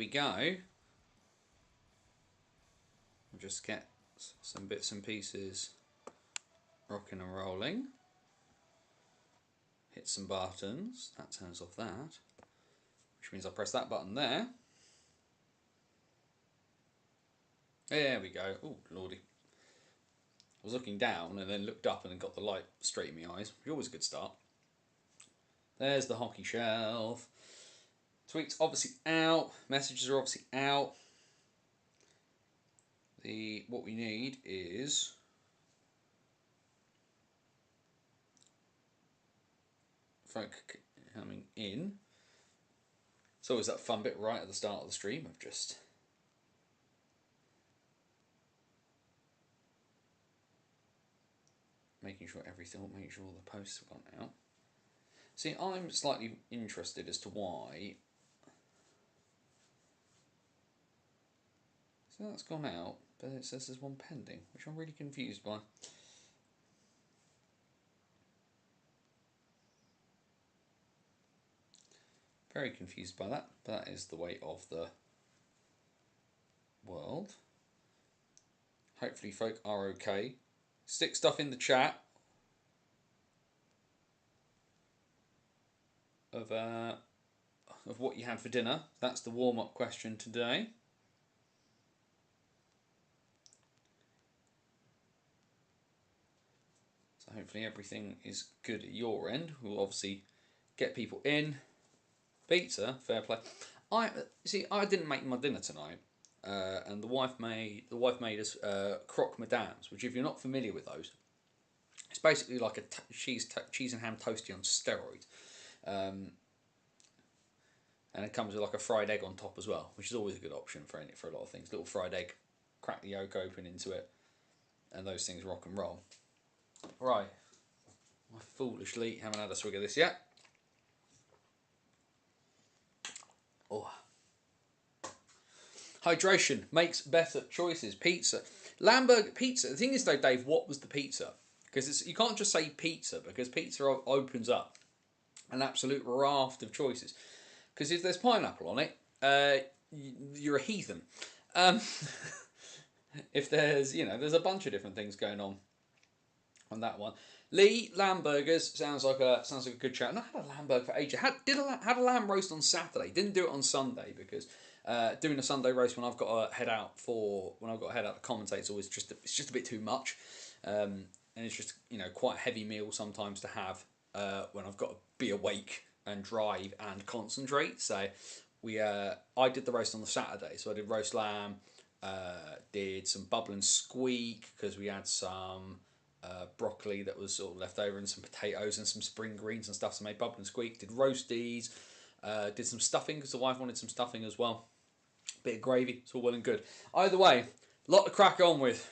we go. We'll just get some bits and pieces rocking and rolling. Hit some buttons. That turns off that. Which means I press that button there. There we go. Oh, lordy. I was looking down and then looked up and then got the light straight in my eyes, which is always a good start. There's the hockey shelf. Tweets obviously out. Messages are obviously out. What we need is folk coming in. It's always that fun bit right at the start of the stream of just making sure the posts have gone out. See, I'm slightly interested as to why. So that's gone out, but it says there's one pending, which I'm really confused by. Very confused by that, but that is the way of the world. Hopefully folk are okay. Stick stuff in the chat of what you had for dinner. That's the warm-up question today. So hopefully everything is good at your end. We'll obviously get people in. Pizza, fair play. I didn't make my dinner tonight, and the wife made us croque madames, which, if you're not familiar with those, it's basically like a cheese and ham toasty on steroids, and it comes with like a fried egg on top as well, which is always a good option for a lot of things. Little fried egg, crack the yolk open into it, and those things rock and roll. Right, I foolishly haven't had a swig of this yet. Oh. Hydration makes better choices. Pizza. Lamberg pizza. The thing is though, Dave, what was the pizza? Because you can't just say pizza, because pizza opens up an absolute raft of choices. Because if there's pineapple on it, you're a heathen. If there's a bunch of different things going on that one. Lee, lamb burgers sounds like a good chat. And I had a lamb burger for ages. Had a lamb roast on Saturday. Didn't do it on Sunday because doing a Sunday roast when I've got to head out to commentate is always just a bit too much, and it's just quite a heavy meal sometimes to have when I've got to be awake and drive and concentrate. So I did the roast on the Saturday. So I did roast lamb, did some bubble and squeak because we had some broccoli that was sort of left over and some potatoes and some spring greens and stuff, so made bubble and squeak. Did roasties, did some stuffing because the wife wanted some stuffing as well. Bit of gravy, it's all well and good. Either way, a lot to crack on with,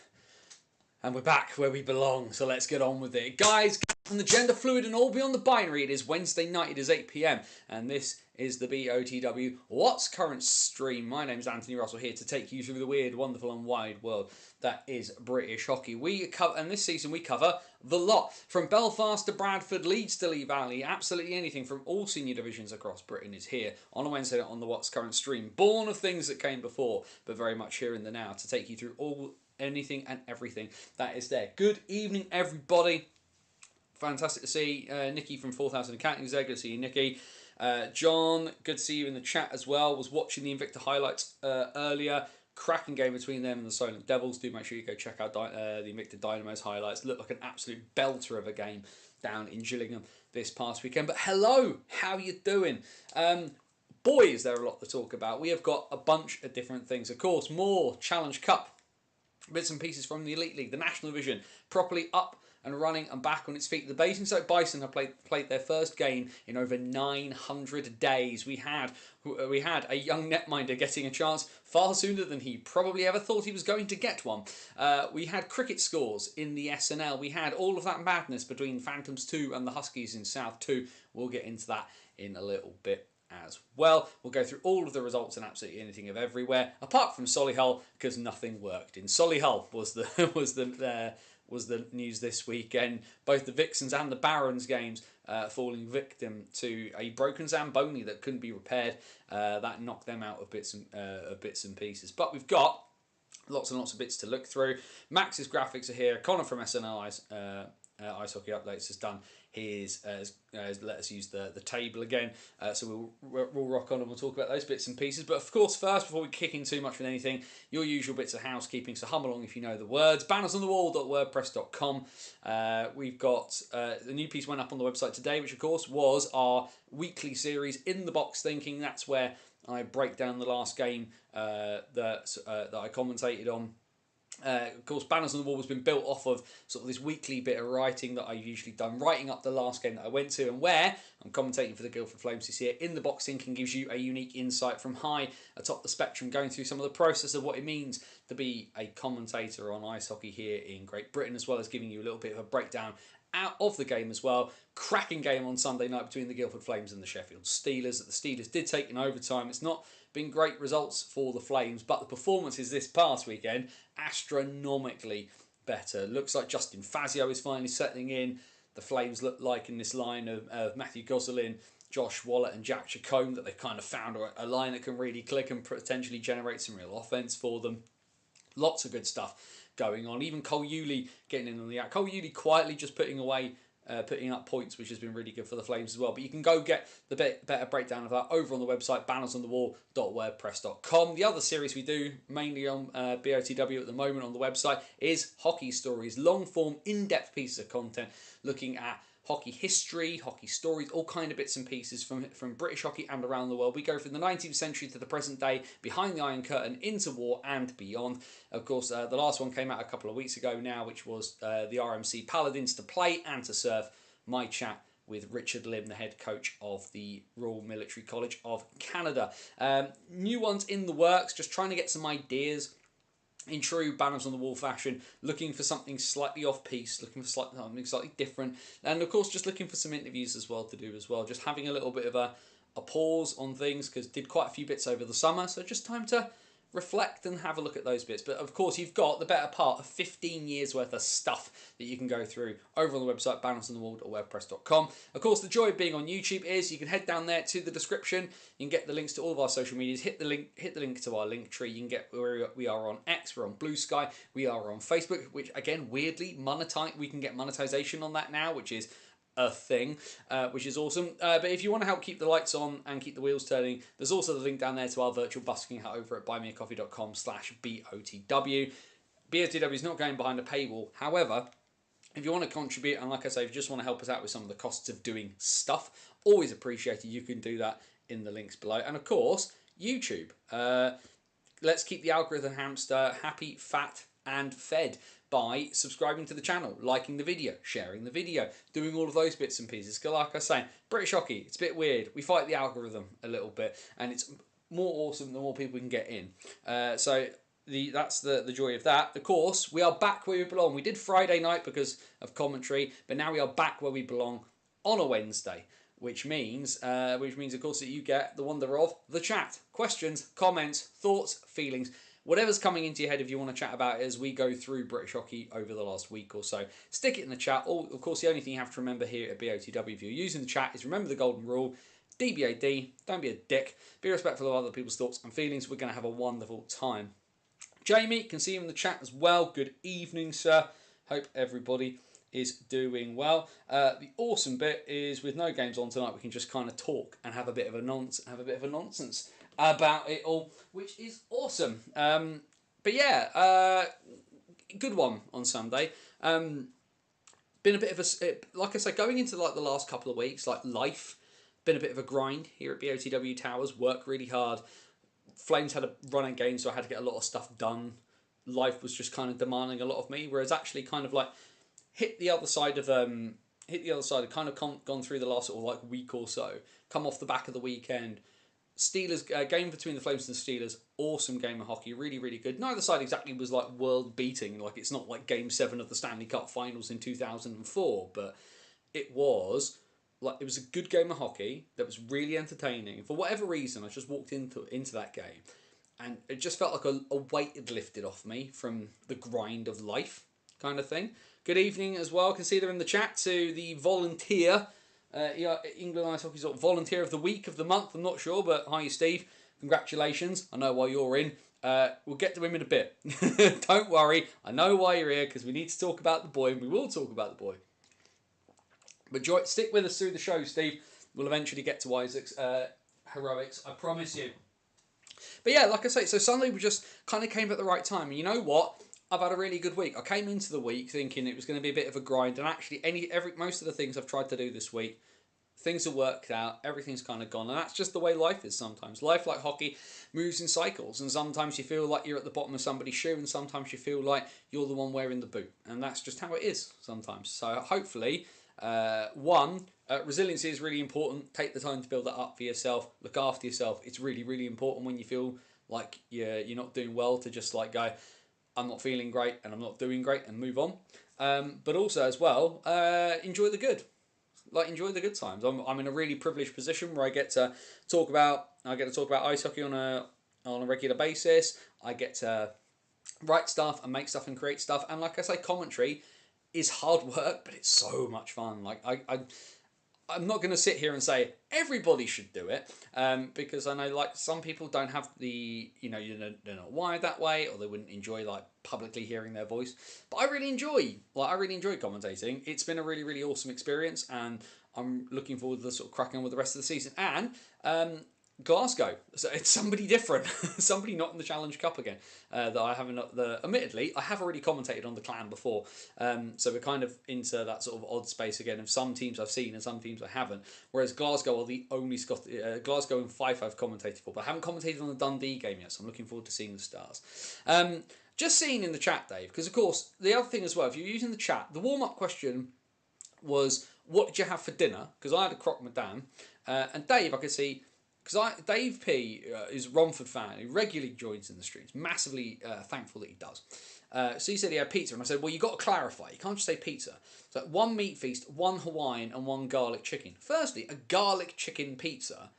and we're back where we belong, so let's get on with it. Guys, from the gender fluid and all beyond the binary, it is Wednesday night, it is 8 PM, and this is the BOTW What's Current stream. My name is Anthony Russell, here to take you through the weird, wonderful and wide world that is British hockey. And this season we cover the lot, from Belfast to Bradford, Leeds to Lee Valley. Absolutely anything from all senior divisions across Britain is here on a Wednesday on the What's Current stream. Born of things that came before, but very much here in the now, to take you through anything and everything that is there. Good evening, everybody. Fantastic to see Nikki from 4000 Accounting is there. Good to see you, Nikki. John, good to see you in the chat as well. Was watching the Invicta highlights earlier. Cracking game between them and the Silent Devils. Do make sure you go check out the Invicta Dynamo's highlights. Looked like an absolute belter of a game down in Gillingham this past weekend. But hello, how you doing? Boy, is there a lot to talk about. We have got a bunch of different things. Of course, more Challenge Cup bits and pieces from the Elite League, the National Division, properly up and running and back on its feet. The Basingstoke Bison have played their first game in over 900 days. We had a young netminder getting a chance far sooner than he probably ever thought he was going to get one. We had cricket scores in the SNL. We had all of that madness between Phantoms 2 and the Huskies in South 2. We'll get into that in a little bit as well. We'll go through all of the results and absolutely anything of everywhere, apart from Solihull, because nothing worked. In Solihull was was the news this weekend. Both the Vixens and the Barons games falling victim to a broken Zamboni that couldn't be repaired. That knocked them out of bits and pieces. But we've got lots and lots of bits to look through. Max's graphics are here. Connor from SNL Ice Hockey Updates has done his let us use the table again, so we'll rock on and we'll talk about those bits and pieces. But of course, first, before we kick in too much with anything, your usual bits of housekeeping, so hum along if you know the words. bannersonthewall.wordpress.com. We've got a new piece went up on the website today, which of course was our weekly series In the Box Thinking. That's where I break down the last game that I commentated on. Of course, Banners on the Wall has been built off of sort of this weekly bit of writing that I've usually done, writing up the last game that I went to, and where I'm commentating for the Guildford Flames this year. In the Box Thinking gives you a unique insight from high atop the spectrum, going through some of the process of what it means to be a commentator on ice hockey here in Great Britain, as well as giving you a little bit of a breakdown out of the game as well. Cracking game on Sunday night between the Guildford Flames and the Sheffield Steelers. That the Steelers did take in overtime. It's not been great results for the Flames, but the performances this past weekend astronomically better. Looks like Justin Fazio is finally settling in. The Flames look like in this line of Matthew Gosselin, Josh Wallett and Jack Chacombe that they've kind of found a line that can really click and potentially generate some real offense for them. Lots of good stuff going on. Even Cole Yulee getting in on the act. Cole Yulee quietly just putting up points, which has been really good for the Flames as well. But you can go get the better breakdown of that over on the website, bannersonthewall.wordpress.com. The other series we do, mainly on BOTW at the moment on the website, is Hockey Stories. Long-form, in-depth pieces of content looking at hockey history, hockey stories, all kind of bits and pieces from British hockey and around the world. We go from the 19th century to the present day, behind the Iron Curtain, into war and beyond. Of course, the last one came out a couple of weeks ago now, which was the RMC Paladins to play and to serve. My chat with Richard Lim, the head coach of the Royal Military College of Canada. New ones in the works, just trying to get some ideas in true Banners on the Wall fashion, looking for something slightly off-piece, looking for something slightly different, and of course just looking for some interviews as well to do as well, just having a little bit of a pause on things, because did quite a few bits over the summer, so just time to reflect and have a look at those bits. But of course you've got the better part of 15 years worth of stuff that you can go through over on the website, bannersonthewall.wordpress.com. Of course, the joy of being on YouTube is you can head down there to the description, you can get the links to all of our social medias, hit the link to our link tree, you can get where we are on X, we're on Blue Sky, we are on Facebook, which again weirdly we can get monetization on that now, which is a thing, which is awesome. But if you want to help keep the lights on and keep the wheels turning, there's also the link down there to our virtual busking hut over at buymeacoffee.com/BOTW. BOTW is not going behind a paywall. However, if you want to contribute, and like I say, if you just want to help us out with some of the costs of doing stuff, always appreciated. You can do that in the links below. And of course, YouTube. Let's keep the algorithm hamster happy, fat, and fed by subscribing to the channel, liking the video, sharing the video, doing all of those bits and pieces. Because like I say, British hockey, it's a bit weird. We fight the algorithm a little bit, and it's more awesome the more people we can get in. That's the joy of that. Of course, we are back where we belong. We did Friday night because of commentary, but now we are back where we belong on a Wednesday. Which means, of course, that you get the wonder of the chat. Questions, comments, thoughts, feelings, whatever's coming into your head if you want to chat about it as we go through British hockey over the last week or so. Stick it in the chat. Of course, the only thing you have to remember here at BOTW if you're using the chat is remember the golden rule. DBAD, don't be a dick. Be respectful of other people's thoughts and feelings. We're going to have a wonderful time. Jamie, can see him in the chat as well. Good evening, sir. Hope everybody is doing well. The awesome bit is with no games on tonight, we can just kind of talk and have a bit of a nonsense about it all, which is awesome. But yeah, good one on Sunday. Been a bit of a, like I say, going into like the last couple of weeks, like life, been a bit of a grind here at BOTW Towers. Worked really hard. Flames had a run in games, so I had to get a lot of stuff done. Life was just kind of demanding a lot of me, whereas actually kind of like hit the other side of kind of gone through the last sort of like week or so, come off the back of the weekend. Steelers game between the Flames and the Steelers, awesome game of hockey, really, really good. Neither side exactly was like world beating, like it's not like Game 7 of the Stanley Cup Finals in 2004, but it was a good game of hockey that was really entertaining. For whatever reason, I just walked into that game, and it just felt like a weight had lifted off me from the grind of life, kind of thing. Good evening as well. I can see they're in the chat to the volunteer. England Ice Hockey's volunteer of the week, of the month, I'm not sure, but hi Steve. Congratulations. I know why you're in. We'll get to him in a bit. Don't worry. I know why you're here, because we need to talk about the boy, and we will talk about the boy. But stick with us through the show, Steve. We'll eventually get to Isaac's heroics. I promise you. But yeah, like I say, so Sunday we just kind of came at the right time. And you know what? I've had a really good week. I came into the week thinking it was going to be a bit of a grind, and actually, most of the things I've tried to do this week, things have worked out. Everything's kind of gone, and that's just the way life is. Sometimes life, like hockey, moves in cycles, and sometimes you feel like you're at the bottom of somebody's shoe, and sometimes you feel like you're the one wearing the boot, and that's just how it is sometimes. So hopefully, resiliency is really important. Take the time to build that up for yourself. Look after yourself. It's really, really important when you feel like you're not doing well to just like go, I'm not feeling great and I'm not doing great, and move on. But also as well, enjoy the good. Like, enjoy the good times. I'm in a really privileged position where I get to talk about ice hockey on a regular basis. I get to write stuff and make stuff and create stuff. And like I say, commentary is hard work, but it's so much fun. Like I'm not going to sit here and say everybody should do it, because I know like some people don't have the, they're not wired that way, or they wouldn't enjoy like publicly hearing their voice. But I really enjoy commentating. It's been a really, really awesome experience, and I'm looking forward to sort of cracking on with the rest of the season. And Glasgow, so it's somebody different, somebody not in the Challenge Cup again. That I haven't. Admittedly, I have already commentated on the Clan before, so we're kind of into that sort of odd space again of some teams I've seen and some teams I haven't. Whereas Glasgow are the only Glasgow and Fife I've commentated for, but I haven't commentated on the Dundee game yet, so I'm looking forward to seeing the Stars. Just seeing in the chat, Dave, because of course the other thing as well, if you're using the chat, the warm-up question was, what did you have for dinner? Because I had a croque madame, and Dave, I could see, because Dave P is a Romford fan who regularly joins in the streams, massively thankful that he does. So he said he had pizza, and I said, well, you got to clarify, you can't just say pizza. So one meat feast, one Hawaiian, and one garlic chicken. Firstly, a garlic chicken pizza,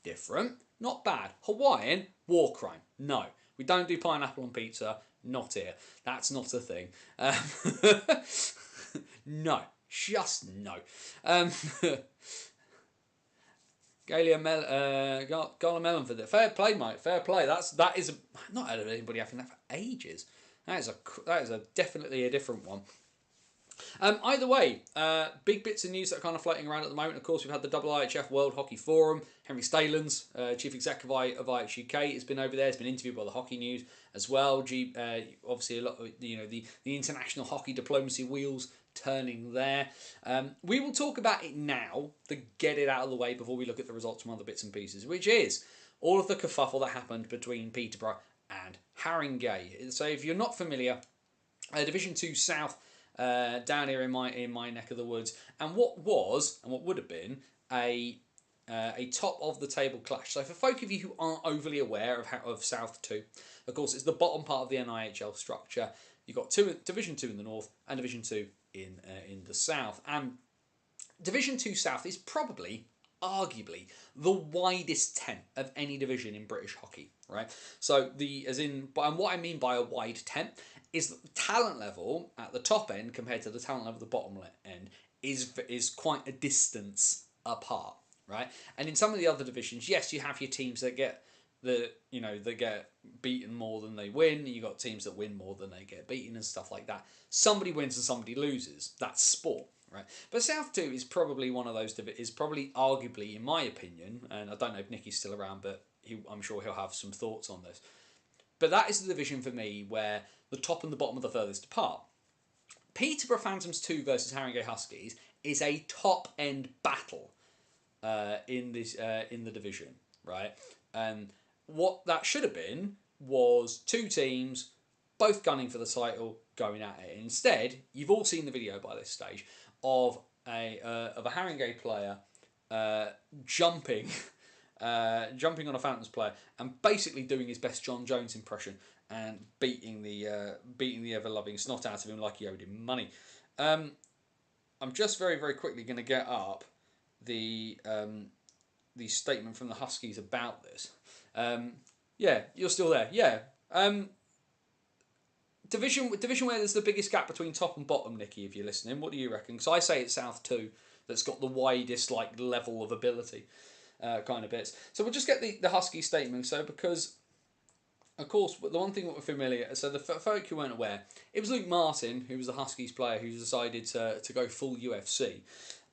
different, not bad. Hawaiian, war crime, no. We don't do pineapple on pizza, not here. That's not a thing. No, just no. Galia Gala Melon for the fair play, mate. Fair play. That is I've not heard of anybody having that for ages. That is definitely a different one. Either way, big bits of news that are kind of floating around at the moment. Of course, we've had the IHF World Hockey Forum. Henry Stalens, chief executive of IHUK, has been over there. He's been interviewed by the Hockey News as well. Obviously, a lot of, the international hockey diplomacy wheels turning there. We will talk about it now to get it out of the way before we look at the results from other bits and pieces, which is all of the kerfuffle that happened between Peterborough and Haringey. So if you're not familiar, Division 2 South, down here in my neck of the woods, and what would have been a top of the table clash. So for folk of you who aren't overly aware of South 2, of course it's the bottom part of the NIHL structure. You've got Division 2 in the north and Division 2 in the south, and Division 2 South is probably, arguably, the widest tent of any division in British hockey, right? So and what I mean by a wide tent is that the talent level at the top end compared to the talent level at the bottom end is quite a distance apart, right? And in some of the other divisions, yes, you have your teams that get they get beaten more than they win. You got teams that win more than they get beaten and stuff like that. Somebody wins and somebody loses. That's sport, right? But South 2 is probably one of those, is probably arguably, in my opinion, and I don't know if Nicky's still around, but I'm sure he'll have some thoughts on this. But that is the division for me where the top and the bottom are the furthest apart. Peterborough Phantoms 2 versus Haringey Huskies is a top end battle in the division, right? And what that should have been was two teams both gunning for the title, going at it. Instead, you've all seen the video by this stage of a Haringey player jumping on a Phantoms player and basically doing his best John Jones impression and beating the ever loving snot out of him like he owed him money. I'm just very, very quickly going to get up the statement from the Huskies about this. Yeah, you're still there. Yeah. Division where there's the biggest gap between top and bottom, Nicky, if you're listening. What do you reckon? Because I say it's South 2 that's got the widest level of ability kind of bits. So we'll just get the Husky statement. So because, of course, the one thing that we're familiar, so the folk who weren't aware, it was Luke Martin, who was the Huskies player, who decided to go full UFC.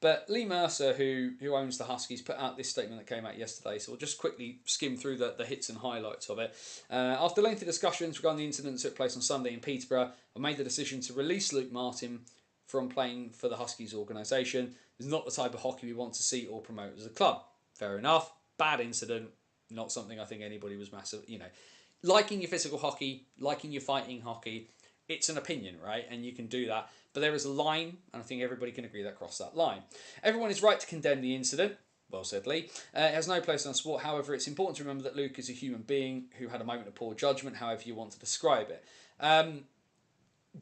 But Lee Mercer, who owns the Huskies, put out this statement that came out yesterday. So we'll just quickly skim through the hits and highlights of it. After lengthy discussions regarding the incident that took place on Sunday in Peterborough, I made the decision to release Luke Martin from playing for the Huskies organisation. It's not the type of hockey we want to see or promote as a club. Fair enough. Bad incident. Not something I think anybody was massive. Liking your physical hockey, liking your fighting hockey, it's an opinion, right? And you can do that. But there is a line, and I think everybody can agree that crossed that line. Everyone is right to condemn the incident. Well said, Lee. It has no place in our sport. However, it's important to remember that Luke is a human being who had a moment of poor judgment, however you want to describe it.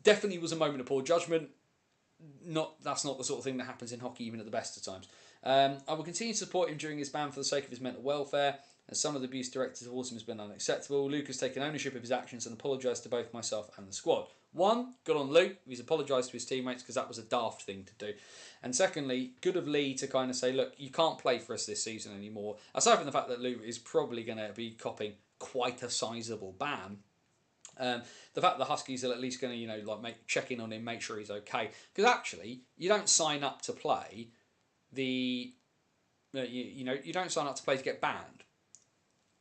Definitely was a moment of poor judgment. That's not the sort of thing that happens in hockey, even at the best of times. I will continue to support him during his ban for the sake of his mental welfare, as some of the abuse directed towards him has been unacceptable. Luke has taken ownership of his actions and apologised to both myself and the squad. One, good on Luke. He's apologised to his teammates because that was a daft thing to do. And secondly, good of Lee to kind of say, look, you can't play for us this season anymore. Aside from the fact that Luke is probably going to be copping quite a sizable ban. The fact that the Huskies are at least going to, check in on him, make sure he's okay. Because actually, you don't sign up to play you don't sign up to play to get banned.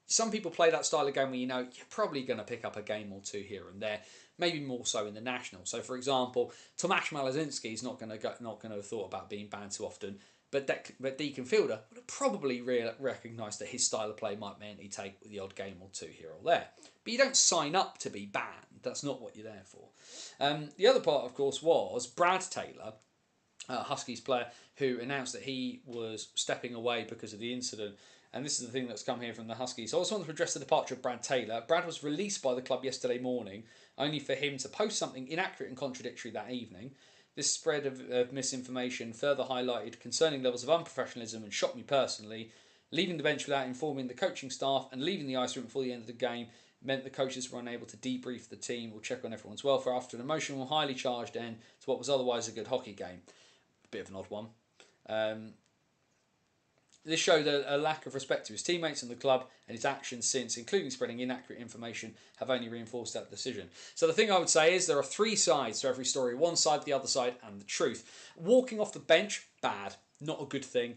Some people play that style of game where you're probably going to pick up a game or two here and there, maybe more so in the national. So, for example, Tomasz Malazinski is not going to have thought about being banned too often, but Deacon Fielder would have probably recognised that his style of play might mean he'd take the odd game or two here or there. But you don't sign up to be banned. That's not what you're there for. The other part, of course, was Brad Taylor, Huskies player, who announced that he was stepping away because of the incident. And this is the thing that's come here from the Huskies. So I also want to address the departure of Brad Taylor. Brad was released by the club yesterday morning, only for him to post something inaccurate and contradictory that evening. This spread of misinformation further highlighted concerning levels of unprofessionalism and shocked me personally. Leaving the bench without informing the coaching staff and leaving the ice room before the end of the game meant the coaches were unable to debrief the team or check on everyone's welfare after an emotional, highly charged end to what was otherwise a good hockey game. Bit of an odd one. This showed a lack of respect to his teammates and the club, and his actions since, including spreading inaccurate information, have only reinforced that decision. So the thing I would say is there are three sides to every story. One side, the other side, and the truth. Walking off the bench, bad. Not a good thing.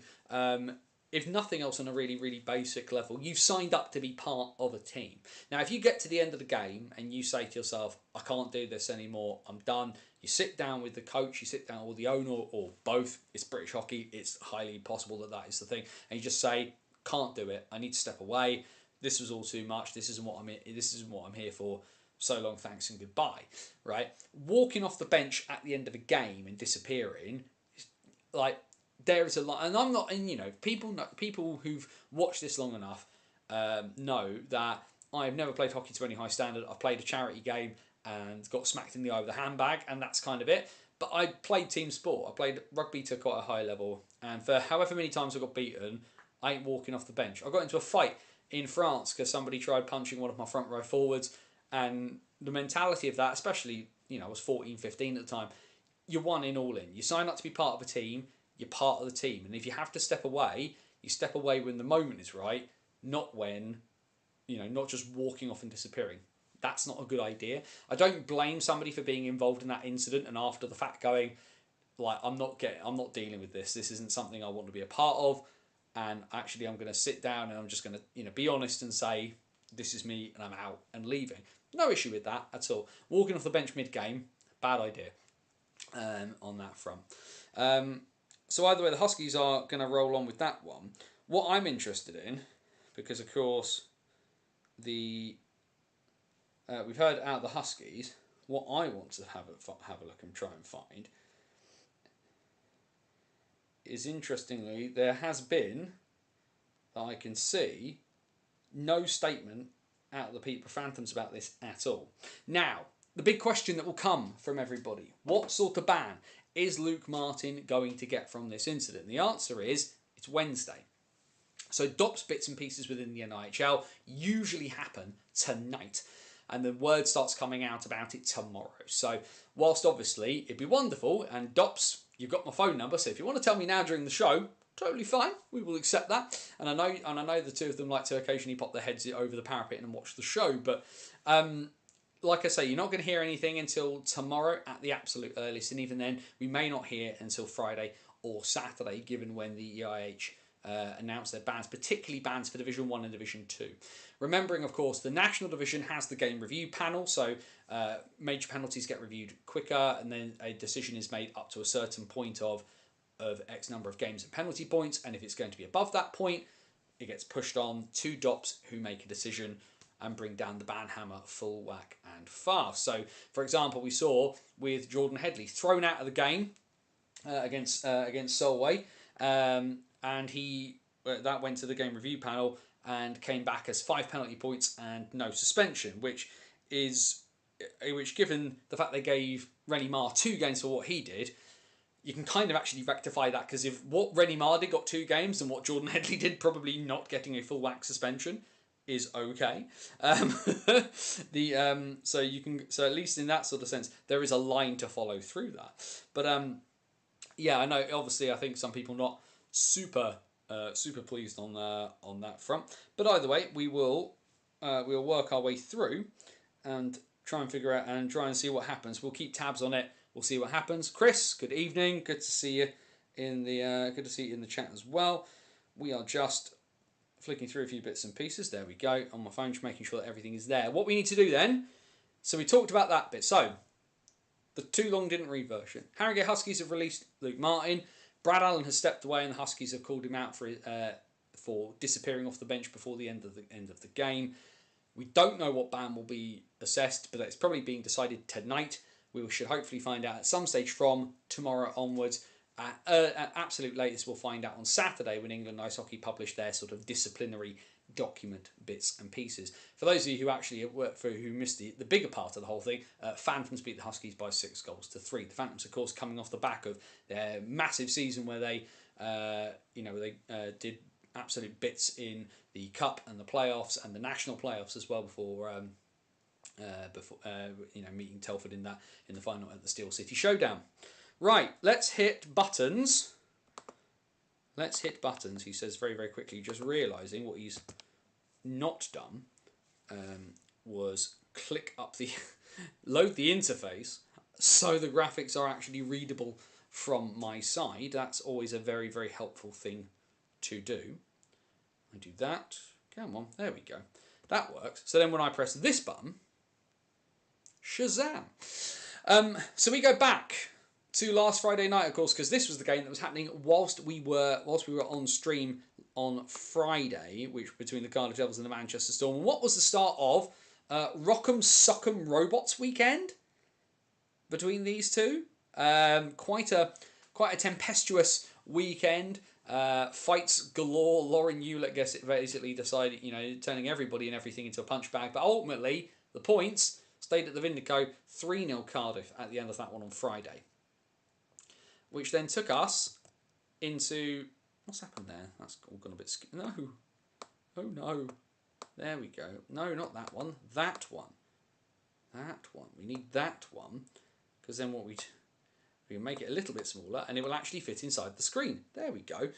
If nothing else on a really, really basic level, you've signed up to be part of a team. Now, if you get to the end of the game and you say to yourself, I can't do this anymore, I'm done, you sit down with the coach, you sit down with the owner, or both. It's British hockey, it's highly possible that is the thing. And you just say, can't do it, I need to step away, this was all too much, this isn't what I'm here for, so long, thanks and goodbye, right? Walking off the bench at the end of a game and disappearing, there is a lot, and I'm not, and people who've watched this long enough know that I've never played hockey to any high standard. I've played a charity game and got smacked in the eye with a handbag, and that's kind of it. But I played team sport. I played rugby to quite a high level, and for however many times I got beaten, I ain't walking off the bench. I got into a fight in France because somebody tried punching one of my front row forwards, and the mentality of that, especially, I was 14, 15 at the time, you're one in, all in. You sign up to be part of a team, you're part of the team. And if you have to step away, you step away when the moment is right, not when, not just walking off and disappearing. That's not a good idea. I don't blame somebody for being involved in that incident and after the fact going, I'm not dealing with this. This isn't something I want to be a part of. And actually, I'm going to sit down and I'm just going to, be honest and say, this is me and I'm out and leaving. No issue with that at all. Walking off the bench mid-game, bad idea on that front. So either way, the Huskies are going to roll on with that one. What I'm interested in, because of course we've heard out the Huskies, what I want to have a look and try and find is, interestingly, there has been, that I can see, no statement out of the Peterborough Phantoms about this at all. Now, the big question that will come from everybody, what sort of ban is Luke Martin going to get from this incident? The answer is, it's Wednesday. So DOPS bits and pieces within the NIHL usually happen tonight. and the word starts coming out about it tomorrow. So whilst obviously it'd be wonderful, and Dops, you've got my phone number, so if you want to tell me now during the show, totally fine. We will accept that. And I know the two of them like to occasionally pop their heads over the parapet and watch the show. But like I say, you're not going to hear anything until tomorrow at the absolute earliest. And even then, we may not hear until Friday or Saturday, given when the EIH announce their bans, particularly bans for Division 1 and Division 2. Remembering, of course, the National Division has the game review panel, so major penalties get reviewed quicker, and then a decision is made up to a certain point of X number of games and penalty points, and if it's going to be above that point, it gets pushed on to DOPS, who make a decision and bring down the ban hammer full whack and fast. So, for example, we saw with Jordan Headley thrown out of the game against Solway, and he that went to the game review panel and came back as 5 penalty points and no suspension, which given the fact they gave Rennie Marr 2 games for what he did, you can kind of actually rectify that, because if what Rennie Marr did got 2 games and what Jordan Headley did, probably not getting a full whack suspension, is okay. So at least in that sort of sense, there is a line to follow through that. But yeah, I know. Obviously, I think some people not super pleased on that front. But either way, we'll work our way through and try and figure out and try and see what happens. We'll keep tabs on it. We'll see what happens. Chris, good evening. Good to see you in the chat as well. We are just flicking through a few bits and pieces. There we go. On my phone, just making sure that everything is there. What we need to do then. So we talked about that bit. So the Too Long Didn't Read version. Harrogate Huskies have released Luke Martin. Brad Allen has stepped away, and the Huskies have called him out for disappearing off the bench before the end of the game. We don't know what ban will be assessed, but it's probably being decided tonight. We should hopefully find out at some stage from tomorrow onwards. At absolute latest, we'll find out on Saturday when England Ice Hockey publish their sort of disciplinary document bits and pieces. For those of you who actually who missed the bigger part of the whole thing, Phantoms beat the Huskies by 6-3. The Phantoms, of course, coming off the back of their massive season where they did absolute bits in the Cup and the playoffs and the national playoffs as well before meeting Telford in the final at the Steel City Showdown. Right, let's hit buttons. He says very, very quickly, just realising what he's not done was click up load the interface so the graphics are actually readable from my side. That's always a very, very helpful thing to do. I do that. Come on, there we go. That works. So then when I press this button, Shazam! So we go back to last Friday night, of course, because this was the game that was happening whilst we were on stream on Friday, which between the Cardiff Devils and the Manchester Storm. And what was the start of Rock'em Sock'em Robots weekend between these two? Quite a tempestuous weekend. Fights galore. Lauren Hewlett gets it basically decided, turning everybody and everything into a punch bag. But ultimately, the points stayed at the Vindico. 3-0 Cardiff at the end of that one on Friday. Which then took us into... What's happened there? That's all gone a bit... No. Oh, no. There we go. No, not that one. That one. That one. We need that one. Because then we can make it a little bit smaller and it will actually fit inside the screen. There we go.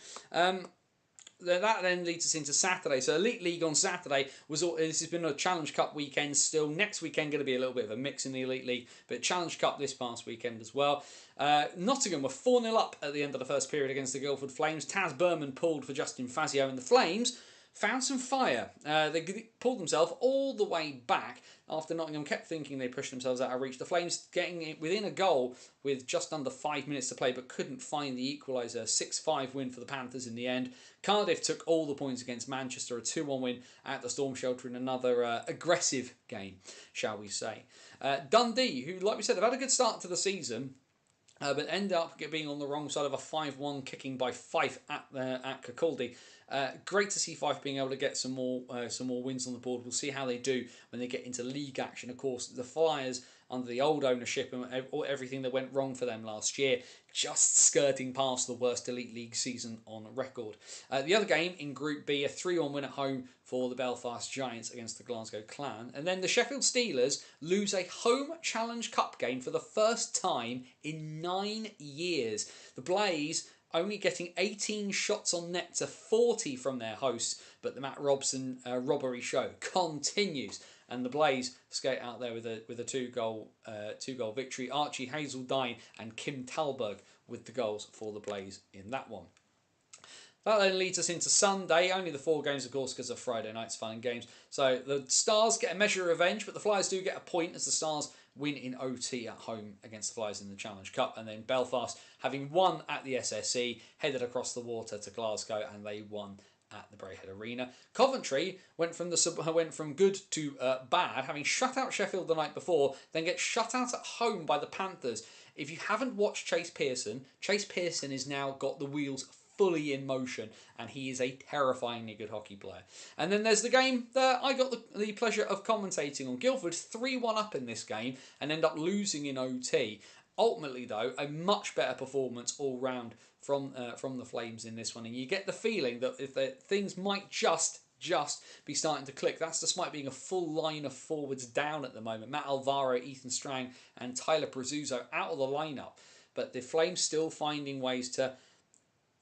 That then leads us into Saturday. So Elite League on Saturday this has been a Challenge Cup weekend still. Next weekend going to be a little bit of a mix in the Elite League, but Challenge Cup this past weekend as well. Nottingham were 4-0 up at the end of the first period against the Guildford Flames. Taz Berman pulled for Justin Fazio, and the Flames found some fire. They pulled themselves all the way back after Nottingham kept thinking they pushed themselves out of reach. The Flames getting it within a goal with just under 5 minutes to play, but couldn't find the equaliser. 6-5 win for the Panthers in the end. Cardiff took all the points against Manchester, a 2-1 win at the Storm Shelter in another aggressive game, shall we say. Dundee, who, like we said, have had a good start to the season, but end up being on the wrong side of a 5-1 kicking by Fife at Kirkcaldy. Great to see Fife being able to get some more wins on the board. We'll see how they do when they get into league action. Of course, the Flyers under the old ownership and everything that went wrong for them last year, just skirting past the worst Elite League season on record. The other game in Group B, a 3-1 win at home for the Belfast Giants against the Glasgow Clan. And then the Sheffield Steelers lose a home Challenge Cup game for the first time in 9 years. The Blaze only getting 18 shots on net to 40 from their hosts, but the Matt Robson robbery show continues, and the Blaze skate out there with a two-goal victory. Archie Hazeldine and Kim Talberg with the goals for the Blaze in that one. That then leads us into Sunday. Only the 4 games, of course, because of Friday night's fun and games. So the Stars get a measure of revenge, but the Flyers do get a point as the Stars win in OT at home against the Flyers in the Challenge Cup. And then Belfast, having won at the SSE, headed across the water to Glasgow, and they won at the Braehead Arena. Coventry went from good to bad, having shut out Sheffield the night before, then get shut out at home by the Panthers. If you haven't watched Chase Pearson has now got the wheels fully in motion, and he is a terrifyingly good hockey player. And then there's the game that I got the pleasure of commentating on. Guildford 3-1 up in this game and end up losing in OT. Ultimately, though, a much better performance all round from the Flames in this one, and you get the feeling that if things might just be starting to click. That's despite being a full line of forwards down at the moment. Matt Alvaro, Ethan Strang and Tyler Prezzuzo out of the lineup, but the Flames still finding ways to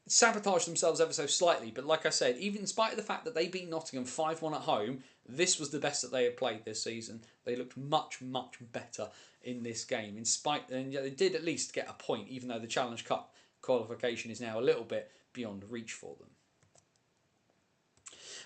sabotage themselves ever so slightly. But like I said, even in spite of the fact that they beat Nottingham 5-1 at home, this was the best that they had played this season. They looked much better in this game, and they did at least get a point, even though the Challenge Cup qualification is now a little bit beyond reach for them.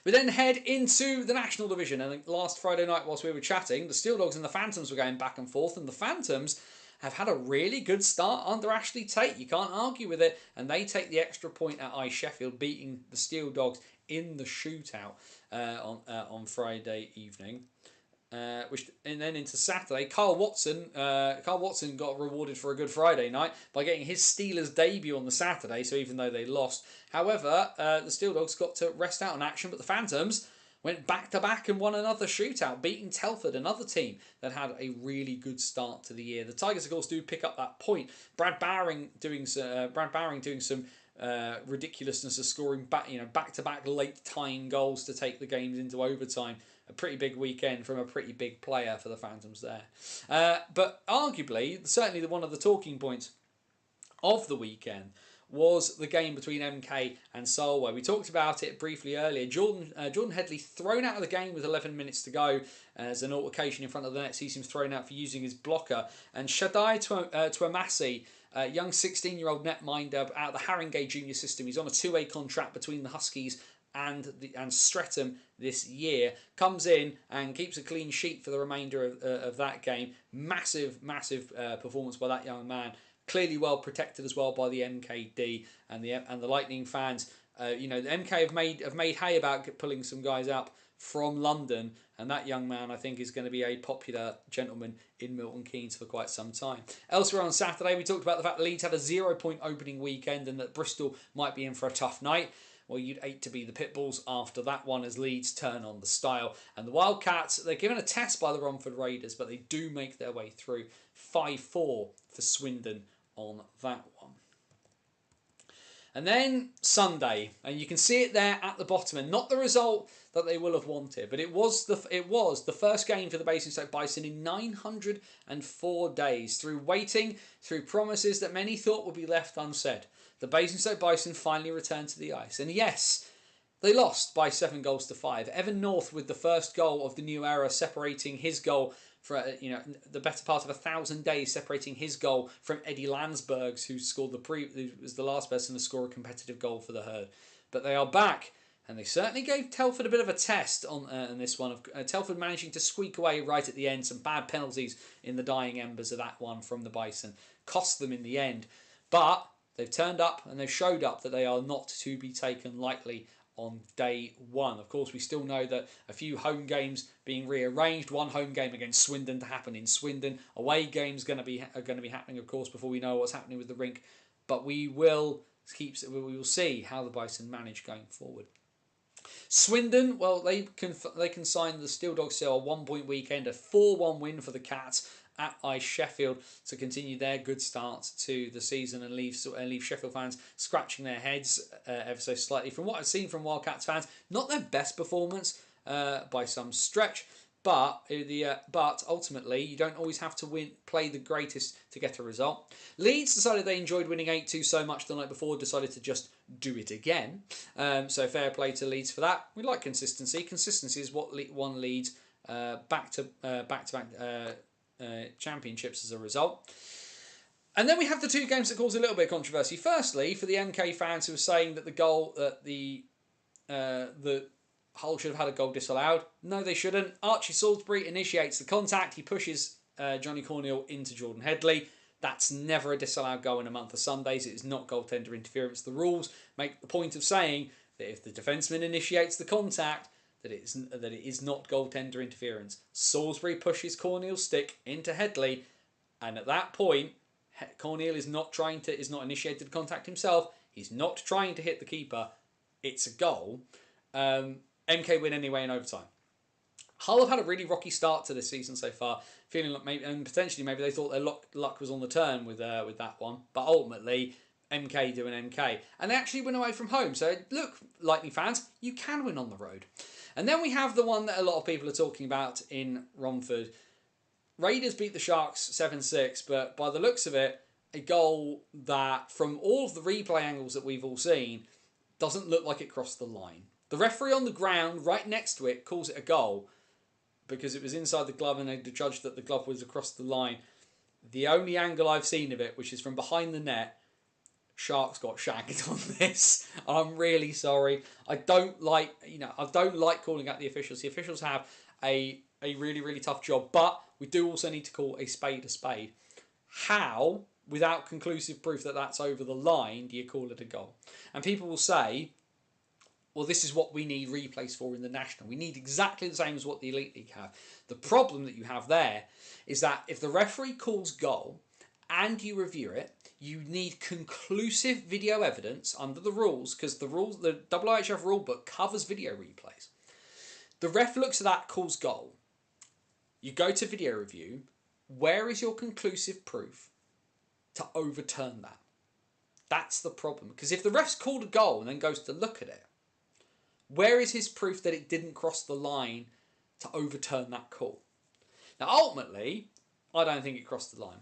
We then head into the National Division, and last Friday night whilst we were chatting, the Steel Dogs and the Phantoms were going back and forth, and the Phantoms have had a really good start under Ashley Tate. You can't argue with it. And they take the extra point at Ice Sheffield, beating the Steel Dogs in the shootout on Friday evening. And then into Saturday, Carl Watson got rewarded for a good Friday night by getting his Steelers debut on the Saturday. So even though they lost, however, the Steel Dogs got to rest out on action, but the Phantoms went back-to-back and won another shootout, beating Telford, another team that had a really good start to the year. The Tigers, of course, do pick up that point. Brad Bowring doing some ridiculousness of scoring back-to-back late tying goals to take the games into overtime. A pretty big weekend from a pretty big player for the Phantoms there. But arguably, certainly one of the talking points of the weekend was the game between MK and Solway. We talked about it briefly earlier. Jordan Headley thrown out of the game with 11 minutes to go as an altercation in front of the net sees him thrown out for using his blocker. And Shaddai Tuamasi, young 16-year-old netminder out of the Haringey junior system. He's on a 2-way contract between the Huskies and Streatham this year, comes in and keeps a clean sheet for the remainder of that game. Massive performance by that young man. Clearly well protected as well by the MKD and the Lightning fans. The MK have made hay about pulling some guys up from London, and that young man I think is going to be a popular gentleman in Milton Keynes for quite some time. Elsewhere on Saturday, we talked about the fact that Leeds had a 0-point opening weekend and that Bristol might be in for a tough night. Well, you'd hate to be the Pitbulls after that one as Leeds turn on the style. And the Wildcats, they're given a test by the Romford Raiders, but they do make their way through. 5-4 for Swindon on that one. And then Sunday, and you can see it there at the bottom, and not the result that they will have wanted, but it was the first game for the Basingstoke Bison in 904 days. Through waiting, through promises that many thought would be left unsaid, the Basingstoke Bison finally returned to the ice. And yes, they lost by 7-5. Evan North with the first goal of the new era, separating his goal for the better part of 1,000 days, separating his goal from Eddie Landsbergs, who was the last person to score a competitive goal for the Herd. But they are back, and they certainly gave Telford a bit of a test on this one. Telford managing to squeak away right at the end. Some bad penalties in the dying embers of that one from the Bison cost them in the end. But they've turned up and they've showed up that they are not to be taken lightly on day one. Of course, we still know that a few home games being rearranged. One home game against Swindon to happen in Swindon. Away games are going to be happening, of course, before we know what's happening with the rink. But we will see how the Bison manage going forward. Swindon, well, they consigned the Steel Dogs to a 1-point weekend, a 4-1 win for the Cats. at Ice Sheffield to continue their good start to the season and leave Sheffield fans scratching their heads ever so slightly. From what I've seen from Wildcats fans, not their best performance by some stretch. But ultimately, you don't always have to play the greatest to get a result. Leeds decided they enjoyed winning 8-2 so much the night before, decided to just do it again. So fair play to Leeds for that. We like consistency. Consistency is what won Leeds back-to-back championships as a result. And then we have the two games that caused a little bit of controversy. Firstly, for the MK fans who were saying that the goal that the Hull should have had a goal disallowed. No, they shouldn't. Archie Salisbury initiates the contact. He pushes Johnny Cornell into Jordan Headley. That's never a disallowed goal in a month of Sundays. It is not goaltender interference. The rules make the point of saying that if the defenseman initiates the contact, that it is not goaltender interference. Salisbury pushes Cornell's stick into Headley, and at that point, Cornell is not initiated the contact himself. He's not trying to hit the keeper. It's a goal. MK win anyway in overtime. Hull have had a really rocky start to this season so far, feeling like maybe they thought their luck was on the turn with that one, but ultimately MK doing MK, and they actually went away from home. So look, Lightning fans, you can win on the road. And then we have the one that a lot of people are talking about in Romford. Raiders beat the Sharks 7-6, but by the looks of it, a goal that from all of the replay angles that we've all seen doesn't look like it crossed the line. The referee on the ground right next to it calls it a goal because it was inside the glove and they judged that the glove was across the line. The only angle I've seen of it, which is from behind the net, Sharks got shagged on this. I'm really sorry. I don't like calling out the officials. The officials have a really, really tough job, but we do also need to call a spade a spade. How, without conclusive proof that that's over the line, do you call it a goal? And people will say, well, this is what we need replays for in the National. We need exactly the same as what the Elite League have. The problem that you have there is that if the referee calls goal and you review it, you need conclusive video evidence under the rules, because the IIHF rule book covers video replays. The ref looks at that, calls goal. You go to video review. Where is your conclusive proof to overturn that? That's the problem. Because if the ref's called a goal and then goes to look at it, where is his proof that it didn't cross the line to overturn that call? Now, ultimately, I don't think it crossed the line.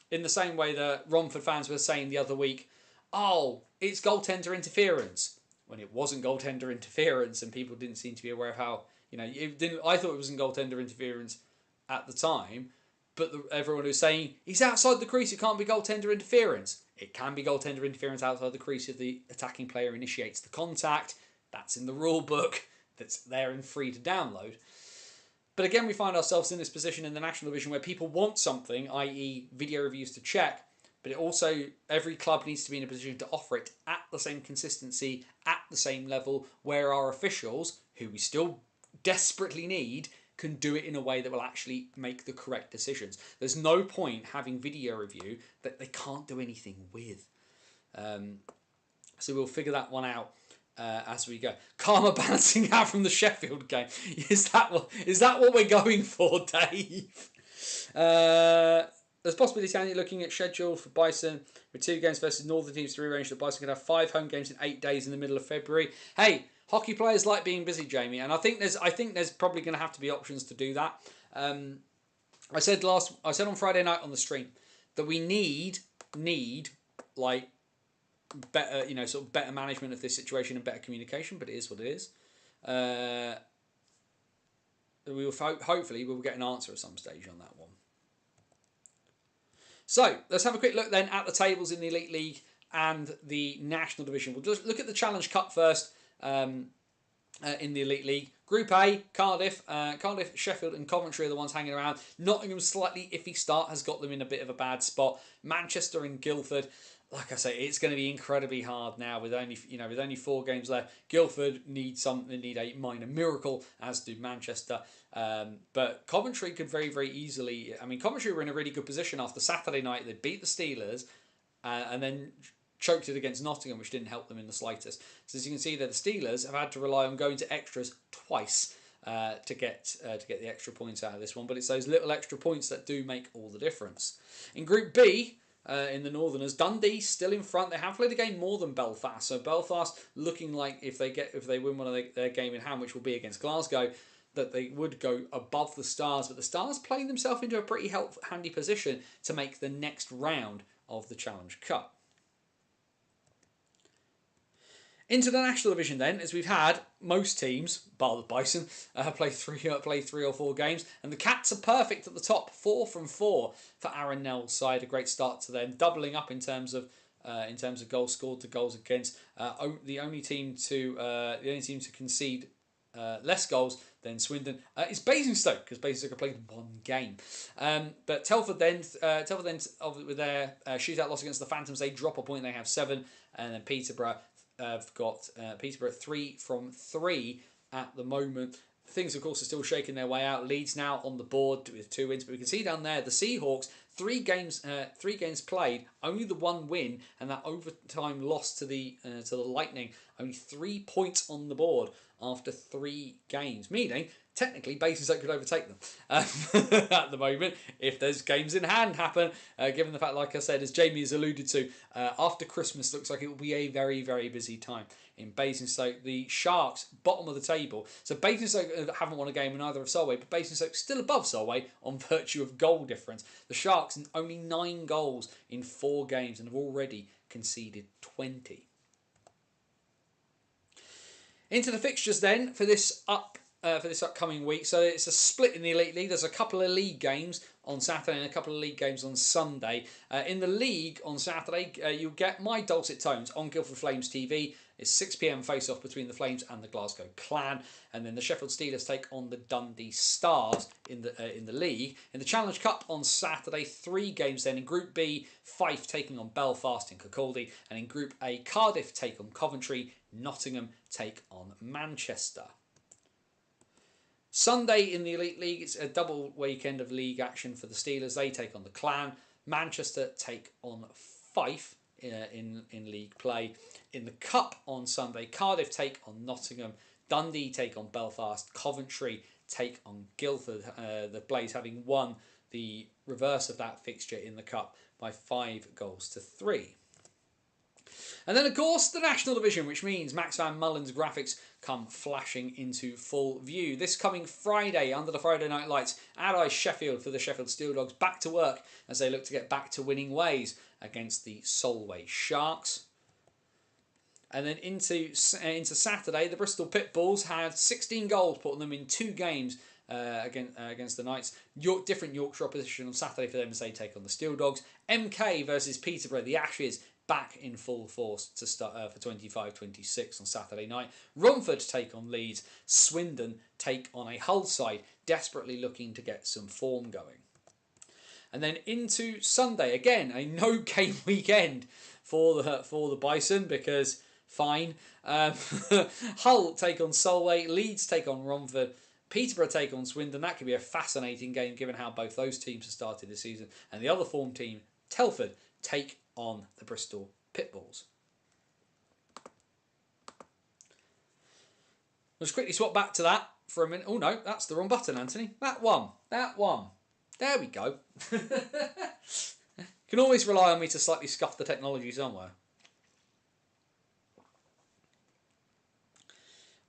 In the same way that Romford fans were saying the other week, oh, it's goaltender interference, when it wasn't goaltender interference, and people didn't seem to be aware of how, I thought it wasn't goaltender interference at the time, but everyone was saying, he's outside the crease, it can't be goaltender interference. It can be goaltender interference outside the crease if the attacking player initiates the contact. That's in the rule book that's there and free to download. But again, we find ourselves in this position in the National Division where people want something, i.e. video reviews to check, but it also, every club needs to be in a position to offer it at the same consistency, at the same level, where our officials, who we still desperately need, can do it in a way that will actually make the correct decisions. There's no point having video review that they can't do anything with. So we'll figure that one out as we go. Karma balancing out from the Sheffield game. Is that what we're going for, Dave? There's possibility you're looking at schedule for Bison with 2 games versus Northern teams to rearrange that Bison can have 5 home games in 8 days in the middle of February. Hey, hockey players like being busy, Jamie, and I think there's probably going to have to be options to do that. I said on Friday night on the stream that we need like better, sort of better management of this situation and better communication, but it is what it is. Hopefully we'll get an answer at some stage on that one. So let's have a quick look then at the tables in the Elite League and the National Division. We'll just look at the Challenge Cup first. In the Elite League, Group A, Cardiff, Sheffield and Coventry are the ones hanging around. Nottingham's slightly iffy start has got them in a bit of a bad spot. Manchester and Guildford, like I say, it's going to be incredibly hard now with only 4 games left. Guildford need a minor miracle, as do Manchester. But Coventry could very, very easily. I mean, Coventry were in a really good position after Saturday night. They beat the Steelers, and then choked it against Nottingham, which didn't help them in the slightest. So as you can see there, the Steelers have had to rely on going to extras twice to get the extra points out of this one. But it's those little extra points that do make all the difference. In Group B, in the Northerners, Dundee still in front. They have played a game more than Belfast, so Belfast looking like if they win one of their game in hand, which will be against Glasgow, that they would go above the Stars. But the Stars playing themselves into a pretty handy position to make the next round of the Challenge Cup. Into the National Division then, as we've had most teams, bar the Bison, play three or four games, and the Cats are perfect at the top, 4 from 4 for Aaron Nell's side. A great start to them, doubling up in terms of goals scored to goals against. The only team to concede less goals than Swindon is Basingstoke, because Basingstoke have played one game. But Telford then with their shootout loss against the Phantoms, they drop a point. They have 7, and then Peterborough. I've got Peterborough 3 from 3 at the moment. Things, of course, are still shaking their way out. Leeds now on the board with 2 wins, but we can see down there the Seahawks 3 games played, only the 1 win, and that overtime loss to the Lightning. Only 3 points on the board after 3 games, meaning technically Basingstoke could overtake them at the moment if those games in hand happen, given the fact, like I said, as Jamie has alluded to, after Christmas looks like it will be a very, very busy time in Basingstoke. The Sharks, bottom of the table. So Basingstoke haven't won a game in either of Solway, but Basingstoke still above Solway on virtue of goal difference. The Sharks only 9 goals in 4 games and have already conceded 20. Into the fixtures then for this upcoming week. So it's a split in the Elite League. There's a couple of league games on Saturday and a couple of league games on Sunday. In the league on Saturday, you'll get my dulcet tones on Guildford Flames TV. It's 6 p.m. face-off between the Flames and the Glasgow Clan. And then the Sheffield Steelers take on the Dundee Stars in the league. In the Challenge Cup on Saturday, 3 games then. In Group B, Fife taking on Belfast in Kirkcaldy. And in Group A, Cardiff take on Coventry. Nottingham take on Manchester. Sunday in the Elite League, it's a double weekend of league action for the Steelers. They take on the Clan. Manchester take on Fife in league play. In the Cup on Sunday, Cardiff take on Nottingham. Dundee take on Belfast. Coventry take on Guildford. The Blaze having won the reverse of that fixture in the Cup by 5 goals to 3. And then, of course, the National Division, which means Max Van Mullen's graphics come flashing into full view. This coming Friday, under the Friday night lights, at Sheffield for the Sheffield Steel Dogs, back to work as they look to get back to winning ways against the Solway Sharks. And then into Saturday, the Bristol Pitbulls had 16 goals, putting them in 2 games against the Knights. Different Yorkshire opposition on Saturday for them as they take on the Steel Dogs. MK versus Peterborough, the Ashes, back in full force to start for 25-26 on Saturday night. Romford take on Leeds. Swindon take on a Hull side, desperately looking to get some form going. And then into Sunday, again, a no-game weekend for the Bison, because fine. Hull take on Solway. Leeds take on Romford. Peterborough take on Swindon. That could be a fascinating game given how both those teams have started this season. And the other form team, Telford, take on the Bristol Pitbulls. Let's quickly swap back to that for a minute. Oh no, that's the wrong button, Anthony. That one. There we go. Can always rely on me to slightly scuff the technology somewhere.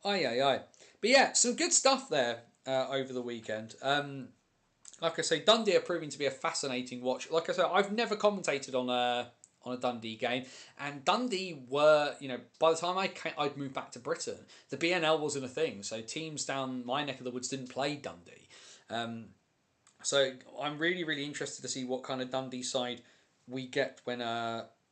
Aye. But yeah, some good stuff there over the weekend. Like I say, Dundee are proving to be a fascinating watch. Like I said, I've never commentated on a Dundee game, and Dundee were, by the time I'd moved back to Britain, the BNL wasn't a thing, so teams down my neck of the woods didn't play Dundee. So I'm really, really interested to see what kind of Dundee side we get when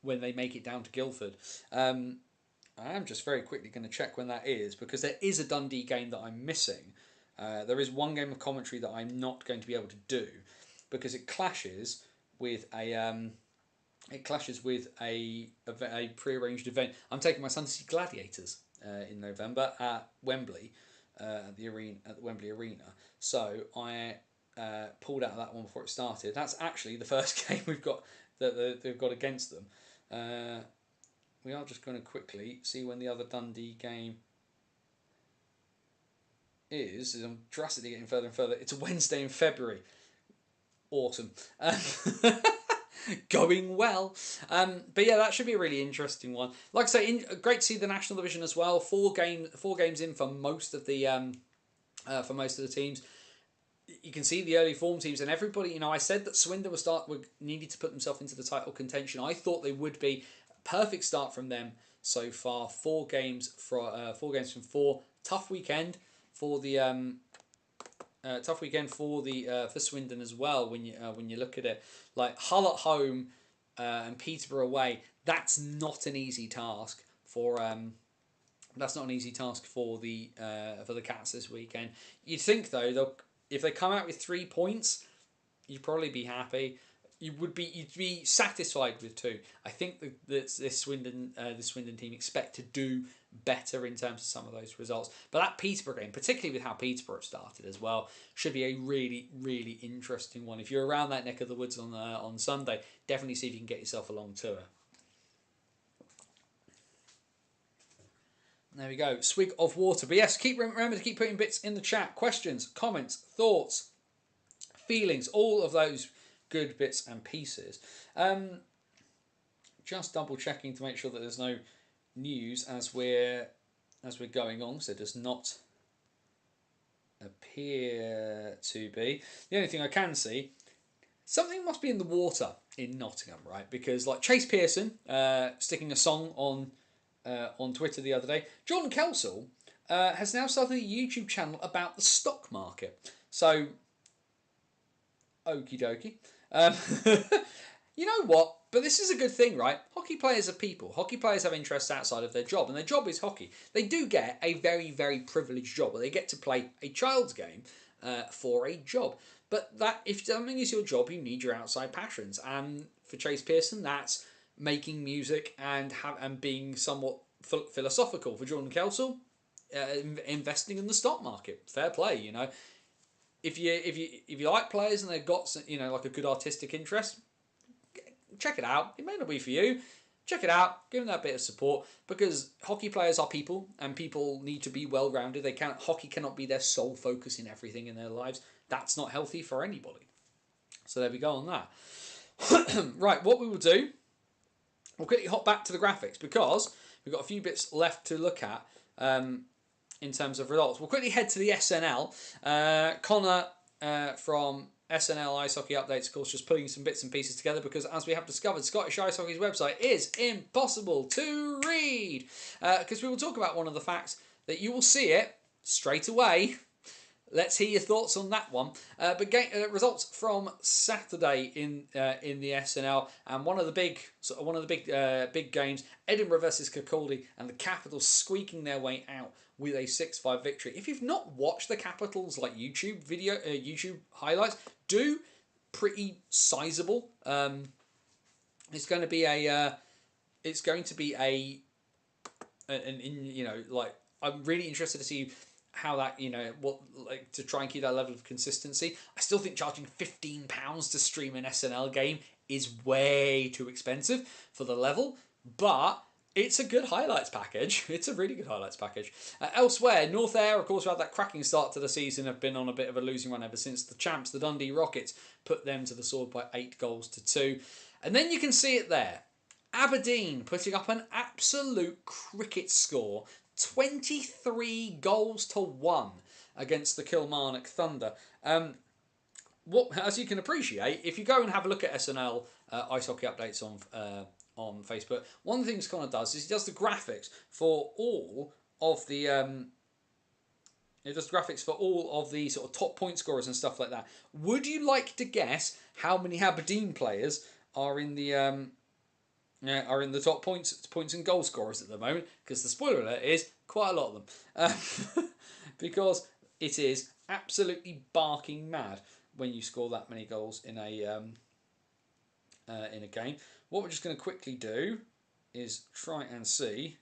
they make it down to Guildford. I am just very quickly going to check when that is, because there is a Dundee game that I'm missing. There is one game of commentary that I'm not going to be able to do because it clashes with a pre-arranged event. I'm taking my son to see Gladiators in November at Wembley, at the Wembley Arena. So I pulled out of that one before it started. That's actually the first game we've got that they've got against them. We are just going to quickly see when the other Dundee game is I'm drastically getting further and further. It's a Wednesday in February. Awesome. Going well. But yeah, that should be a really interesting one. Like I say, great to see the national division as well. Four games in for most of the teams. You can see the early form teams and everybody. You know, I said that Swindon would needed to put themselves into the title contention. I thought they would be. Perfect start from them so far. 4 games from 4. Tough weekend for the for Swindon as well. When you look at it, like Hull at home and Peterborough away, that's not an easy task for the Cats this weekend. You'd think though, if they come out with 3 points, you'd probably be happy. You'd be satisfied with 2. I think this Swindon team expect to do better in terms of some of those results. But that Peterborough game, particularly with how Peterborough started as well, should be a really, really interesting one. If you're around that neck of the woods on Sunday, definitely see if you can get yourself along to it. There we go. Swig of water. But yes, remember to keep putting bits in the chat. Questions, comments, thoughts, feelings, all of those good bits and pieces. Just double checking to make sure that there's no news as we're going on, so it does not appear to be. The only thing I can see, something must be in the water in Nottingham, right? Because like Chase Pearson sticking a song on Twitter the other day, Jordan Kelsall has now started a YouTube channel about the stock market. So, okie dokie. You know what? But this is a good thing, right? Hockey players are people. Hockey players have interests outside of their job, and their job is hockey. They do get a very, very privileged job, where they get to play a child's game for a job. But that, if something is your job, you need your outside passions. And for Chase Pearson, that's making music and being somewhat philosophical. For Jordan Kelsall, investing in the stock market. Fair play, you know. If you like players and they've got like a good artistic interest, check it out. It may not be for you. Check it out. Give them that bit of support, because hockey players are people, and people need to be well rounded. Hockey cannot be their sole focus in everything in their lives. That's not healthy for anybody. So there we go on that. Right, what we will do, we'll quickly hop back to the graphics, because we've got a few bits left to look at in terms of results. We'll quickly head to the SNL. Connor from SNL Ice Hockey Updates, of course, just putting some bits and pieces together, because as we have discovered, Scottish Ice Hockey's website is impossible to read. Because we will talk about one of the facts that you will see it straight away. Let's hear your thoughts on that one. But results from Saturday in the SNL, and one of the big games, Edinburgh versus Kirkcaldy, and the Capitals squeaking their way out with a 6-5 victory. If you've not watched the Capitals YouTube highlights, do. Pretty sizable. It's going to be I'm really interested to see how that, to try and keep that level of consistency. I still think charging £15 to stream an SNL game is way too expensive for the level, but it's a good highlights package. It's a really good highlights package. Elsewhere, North Ayr, of course, who had that cracking start to the season, have been on a bit of a losing run ever since the champs, the Dundee Rockets, put them to the sword by 8-2. And then you can see it there. Aberdeen putting up an absolute cricket score, 23-1 against the Kilmarnock Thunder. As you can appreciate, if you go and have a look at SNL Ice Hockey Updates on Facebook, one of the things Connor does is he does the graphics for all of the sort of top point scorers and stuff like that. Would you like to guess how many Aberdeen players are in the top points and goal scorers at the moment? Because the spoiler alert is quite a lot of them, because it is absolutely barking mad when you score that many goals in a game. What we're just going to quickly do is try and see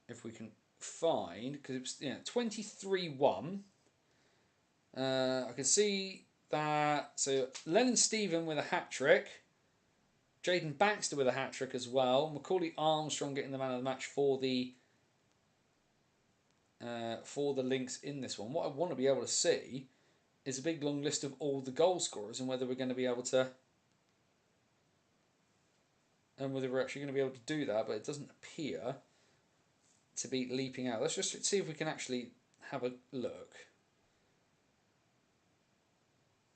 if we can find, because it's 23-1. I can see that. So Lennon Stephen with a hat trick. Jaden Baxter with a hat trick as well. Macaulay Armstrong getting the man of the match for the for the links in this one. What I want to be able to see is a big long list of all the goal scorers and whether we're going to be able to, and whether we're actually going to be able to do that, but it doesn't appear to be leaping out. Let's just see if we can actually have a look.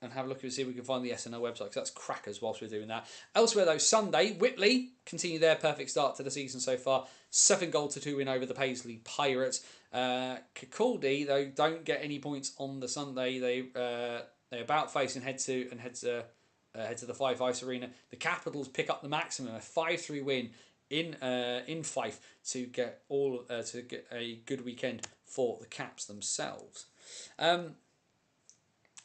And have a look and see if we can find the SNL website, because that's crackers whilst we're doing that. Elsewhere though, Sunday, Whitley continue their perfect start to the season so far. 7-2 win over the Paisley Pirates. Kirkcaldy though don't get any points on the Sunday. They're about facing head to the Fife Ice Arena. The Capitals pick up the maximum, a 5-3 win in Fife to get a good weekend for the Caps themselves.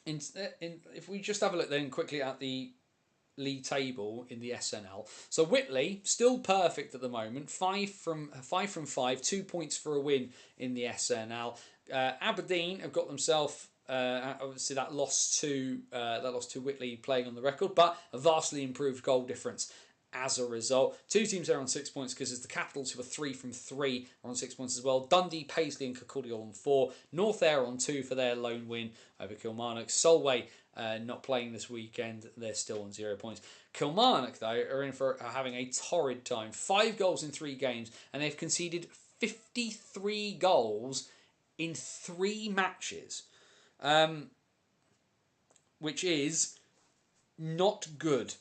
If we just have a look then quickly at the league table in the SNL, so Whitley still perfect at the moment, 5 from 5, 2 points for a win in the SNL. Aberdeen have got themselves obviously that loss to Whitley playing on the record, but a vastly improved goal difference as a result. 2 teams there on 6 points, because it's the Capitals, who are 3 from 3, are on 6 points as well. Dundee, Paisley and Kirkcaldy all on 4. North Ayr on 2 for their lone win over Kilmarnock. Solway not playing this weekend, they're still on 0 points. Kilmarnock though are having a torrid time. 5 goals in 3 games, and they've conceded 53 goals in 3 matches, which is not good.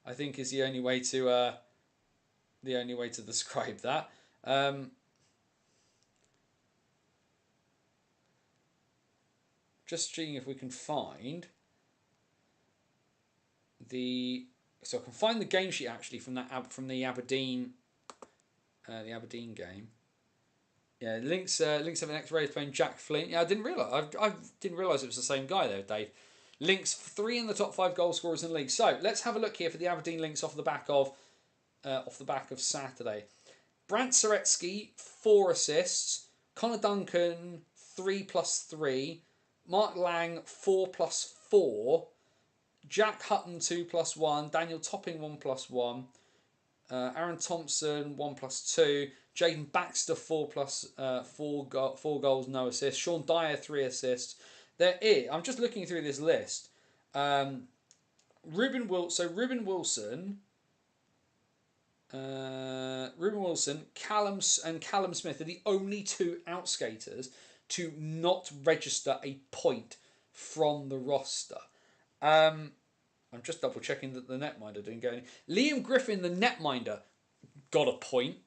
I think is the only way to describe that. Just seeing if we can find the game sheet actually from the Aberdeen game. Yeah, Links have an ex-Raiders playing Jack Flint. Yeah, I didn't realise it was the same guy though, Dave. Links 3 in the top 5 goal scorers in the league. So let's have a look here for the Aberdeen Links off the back of Saturday. Brant Saretsky 4 assists. Connor Duncan 3+3. Mark Lang 4+4. Jack Hutton 2+1. Daniel Topping 1+1. Aaron Thompson 1+2. Jaden Baxter 4 goals, no assists. Sean Dyer 3 assists. I'm just looking through this list. Ruben Wilson, Callum Smith are the only 2 outskaters to not register a point from the roster. I'm just double checking that the netminder didn't get any. Liam Griffin, the netminder, got a point.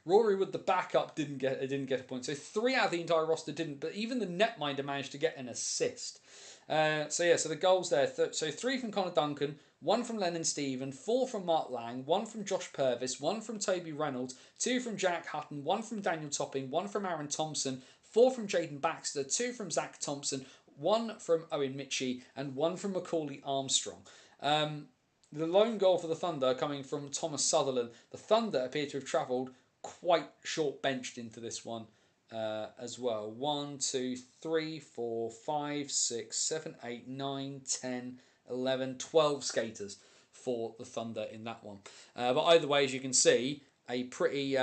Rory Wood, the backup, didn't get a point. So 3 out of the entire roster didn't, but even the netminder managed to get an assist. So the goals there. So 3 from Connor Duncan, 1 from Lennon Stephen, 4 from Mark Lang, 1 from Josh Purvis, 1 from Toby Reynolds, 2 from Jack Hutton, 1 from Daniel Topping, 1 from Aaron Thompson, 4 from Jaden Baxter, 2 from Zach Thompson, 1 from Owen Mitchie, and 1 from Macaulay Armstrong. The lone goal for the Thunder coming from Thomas Sutherland. The Thunder appear to have travelled quite short benched into this one as well. 1, 2, 3, 4, 5, 6, 7, 8, 9, 10, 11, 12 skaters for the Thunder in that one. But either way, as you can see, a pretty...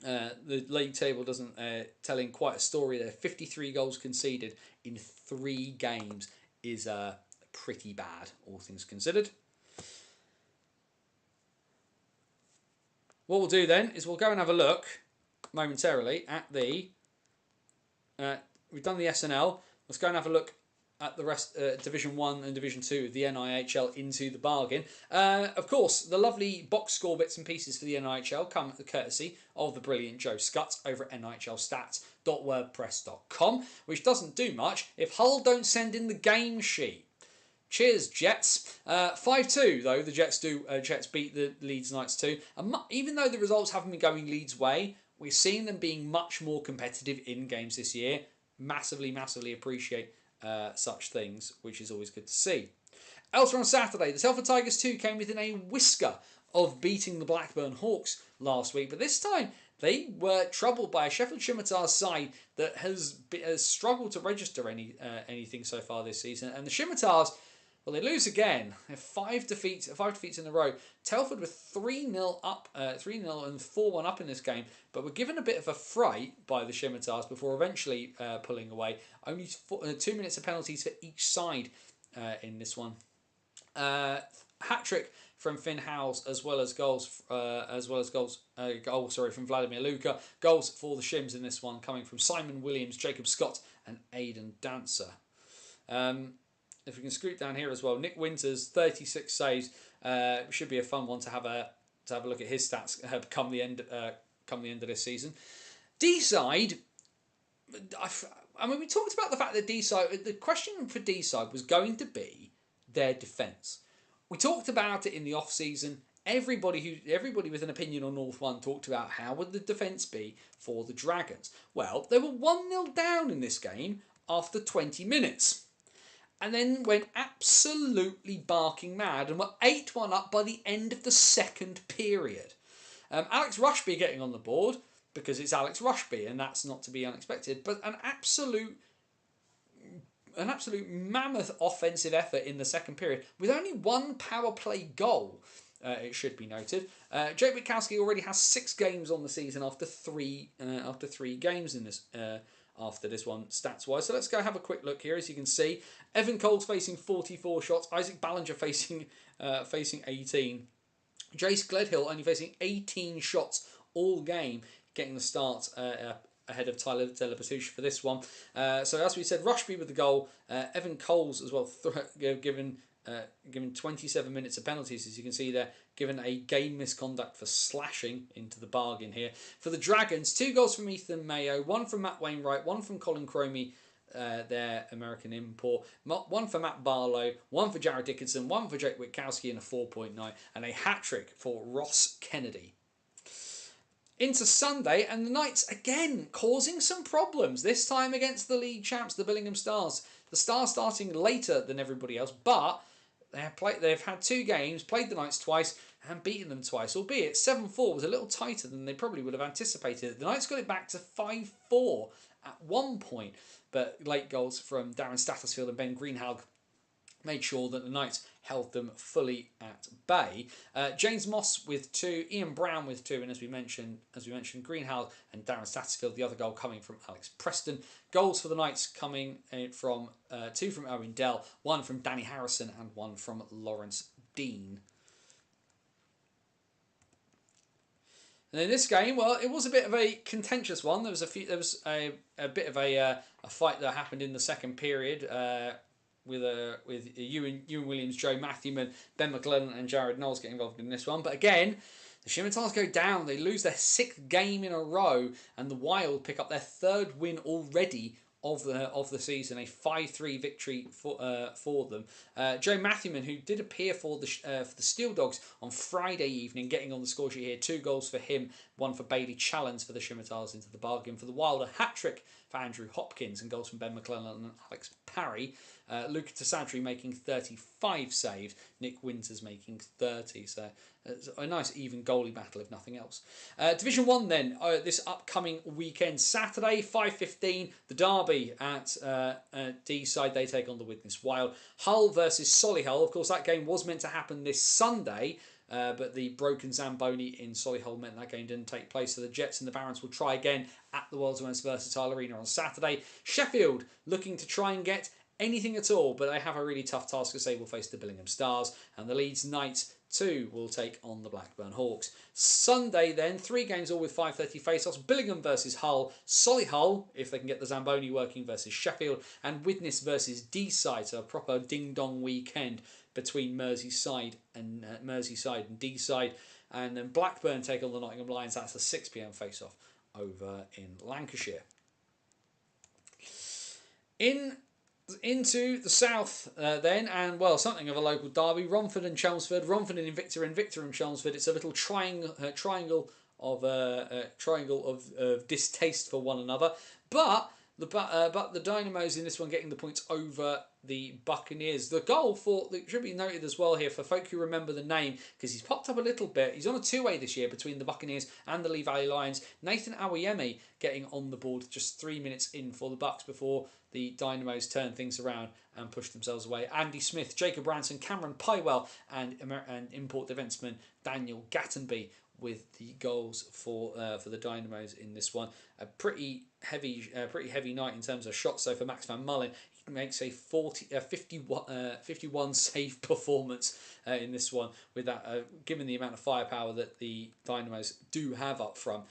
the league table doesn't telling quite a story there. 53 goals conceded in 3 games is pretty bad, all things considered. What we'll do then is we'll go and have a look momentarily at the... we've done the SNL. Let's go and have a look at the rest, Division 1 and Division 2 of the NIHL into the bargain. Of course, the lovely box score bits and pieces for the NIHL come at the courtesy of the brilliant Joe Scutts over at NIHLstats.wordpress.com, which doesn't do much if Hull don't send in the game sheet. Cheers, Jets. 5-2, though, the Jets beat the Leeds Knights 2. And even though the results haven't been going Leeds' way, we're seeing them being much more competitive in games this year. Massively, massively appreciate such things, which is always good to see. Elsewhere on Saturday, the Telford Tigers 2 came within a whisker of beating the Blackburn Hawks last week, but this time they were troubled by a Sheffield Scimitars side that has struggled to register anything so far this season. And the Scimitars, Well, they lose again. They have five defeats in a row. Telford with 3-0 up, 3-0 and 4-1 up in this game, but were given a bit of a fright by the Scimitars before eventually pulling away. Only 2 minutes of penalties for each side in this one. Hat-trick from Finn Howells, as well as goals from Vladimir Luka. Goals for the Shims in this one coming from Simon Williams, Jacob Scott, and Aidan Dancer. If we can scoot down here as well, Nick Winters, 36 saves. Should be a fun one to have a look at his stats come the end of this season. D-side, I mean, we talked about the fact that D-side, the question for D-side was going to be their defence. We talked about it in the off season. Everybody with an opinion on North One talked about how would the defence be for the Dragons. Well, they were 1-0 down in this game after 20 minutes. And then went absolutely barking mad and were 8-1 up by the end of the second period. Alex Rushby getting on the board because it's Alex Rushby, and that's not to be unexpected. But an absolute mammoth offensive effort in the second period with only one power play goal. It should be noted. Jake Witkowski already has 6 games on the season after three games in this. After this one, stats-wise. So let's go have a quick look here. As you can see, Evan Cole's facing 44 shots. Isaac Ballinger facing 18. Jace Gledhill only facing 18 shots all game, getting the start ahead of Tyler Delapetouche for this one. So as we said, Rushby with the goal. Evan Cole's as well, given 27 minutes of penalties, as you can see there, given a game misconduct for slashing into the bargain here. For the Dragons, 2 goals from Ethan Mayo, 1 from Matt Wainwright, 1 from Colin Cromie, their American import, 1 for Matt Barlow, 1 for Jared Dickinson, 1 for Jake Witkowski and a 4.9, and a hat-trick for Ross Kennedy. Into Sunday, and the Knights again causing some problems, this time against the league champs, the Billingham Stars. The Stars starting later than everybody else, but they've had 2 games, played the Knights twice, and beaten them twice, albeit 7-4 was a little tighter than they probably would have anticipated. The Knights got it back to 5-4 at one point, but late goals from Darren Stattersfield and Ben Greenhalgh made sure that the Knights held them fully at bay. James Moss with 2, Ian Brown with 2, and as we mentioned, Greenhalgh and Darren Stattersfield, the other goal coming from Alex Preston. Goals for the Knights coming from 2 from Owen Dell, 1 from Danny Harrison, and 1 from Lawrence Dean. And in this game, well, it was a bit of a contentious one. There was a bit of a fight that happened in the second period. With Ewan Williams, Joe Matthewman, Ben McLellan and Jared Knowles getting involved in this one. But again, the Scimitars go down. They lose their 6th game in a row, and the Wild pick up their 3rd win already of the season, a 5-3 victory for them. Joe Matthewman, who did appear for the Steel Dogs on Friday evening, getting on the score sheet here. 2 goals for him, 1 for Bailey Challens for the Scimitars into the bargain. For the Wild, a hat-trick for Andrew Hopkins and goals from Ben McLellan and Alex Parry. Luca Tassadri making 35 saves, Nick Winters making 30. So it's a nice even goalie battle, if nothing else. Division 1 then, this upcoming weekend, Saturday, 5:15, the derby at D-side. They take on the Widnes Wild. Hull versus Solihull. Of course, that game was meant to happen this Sunday, but the broken Zamboni in Solihull meant that game didn't take place. So the Jets and the Barons will try again at the world's most versatile arena on Saturday. Sheffield looking to try and get anything at all, but they have a really tough task as they will face the Billingham Stars, and the Leeds Knights too will take on the Blackburn Hawks. Sunday then, 3 games all with 5:30 face-offs. Billingham versus Hull, Solihull, if they can get the Zamboni working, versus Sheffield, and Widnes versus D-side, so a proper ding-dong weekend between Merseyside and D-side. And then Blackburn take on the Nottingham Lions. That's a 6 p.m. face-off over in Lancashire. Into the south then, and well, something of a local derby, Romford and Chelmsford. Romford and Invicta and Chelmsford. It's a little triangle of distaste for one another. But But the Dynamos in this one getting the points over the Buccaneers. The goal that should be noted as well here for folk who remember the name, because he's popped up a little bit. He's on a two-way this year between the Buccaneers and the Lee Valley Lions. Nathan Awayemi getting on the board just 3 minutes in for the Bucks before the Dynamos turn things around and push themselves away. Andy Smith, Jacob Branson, Cameron Pywell, and import defenseman Daniel Gattenby with the goals for the Dynamos in this one. A pretty heavy night in terms of shots. So for Max Van Mullen, he makes a 51 save performance in this one. With that, given the amount of firepower that the Dynamos do have up front,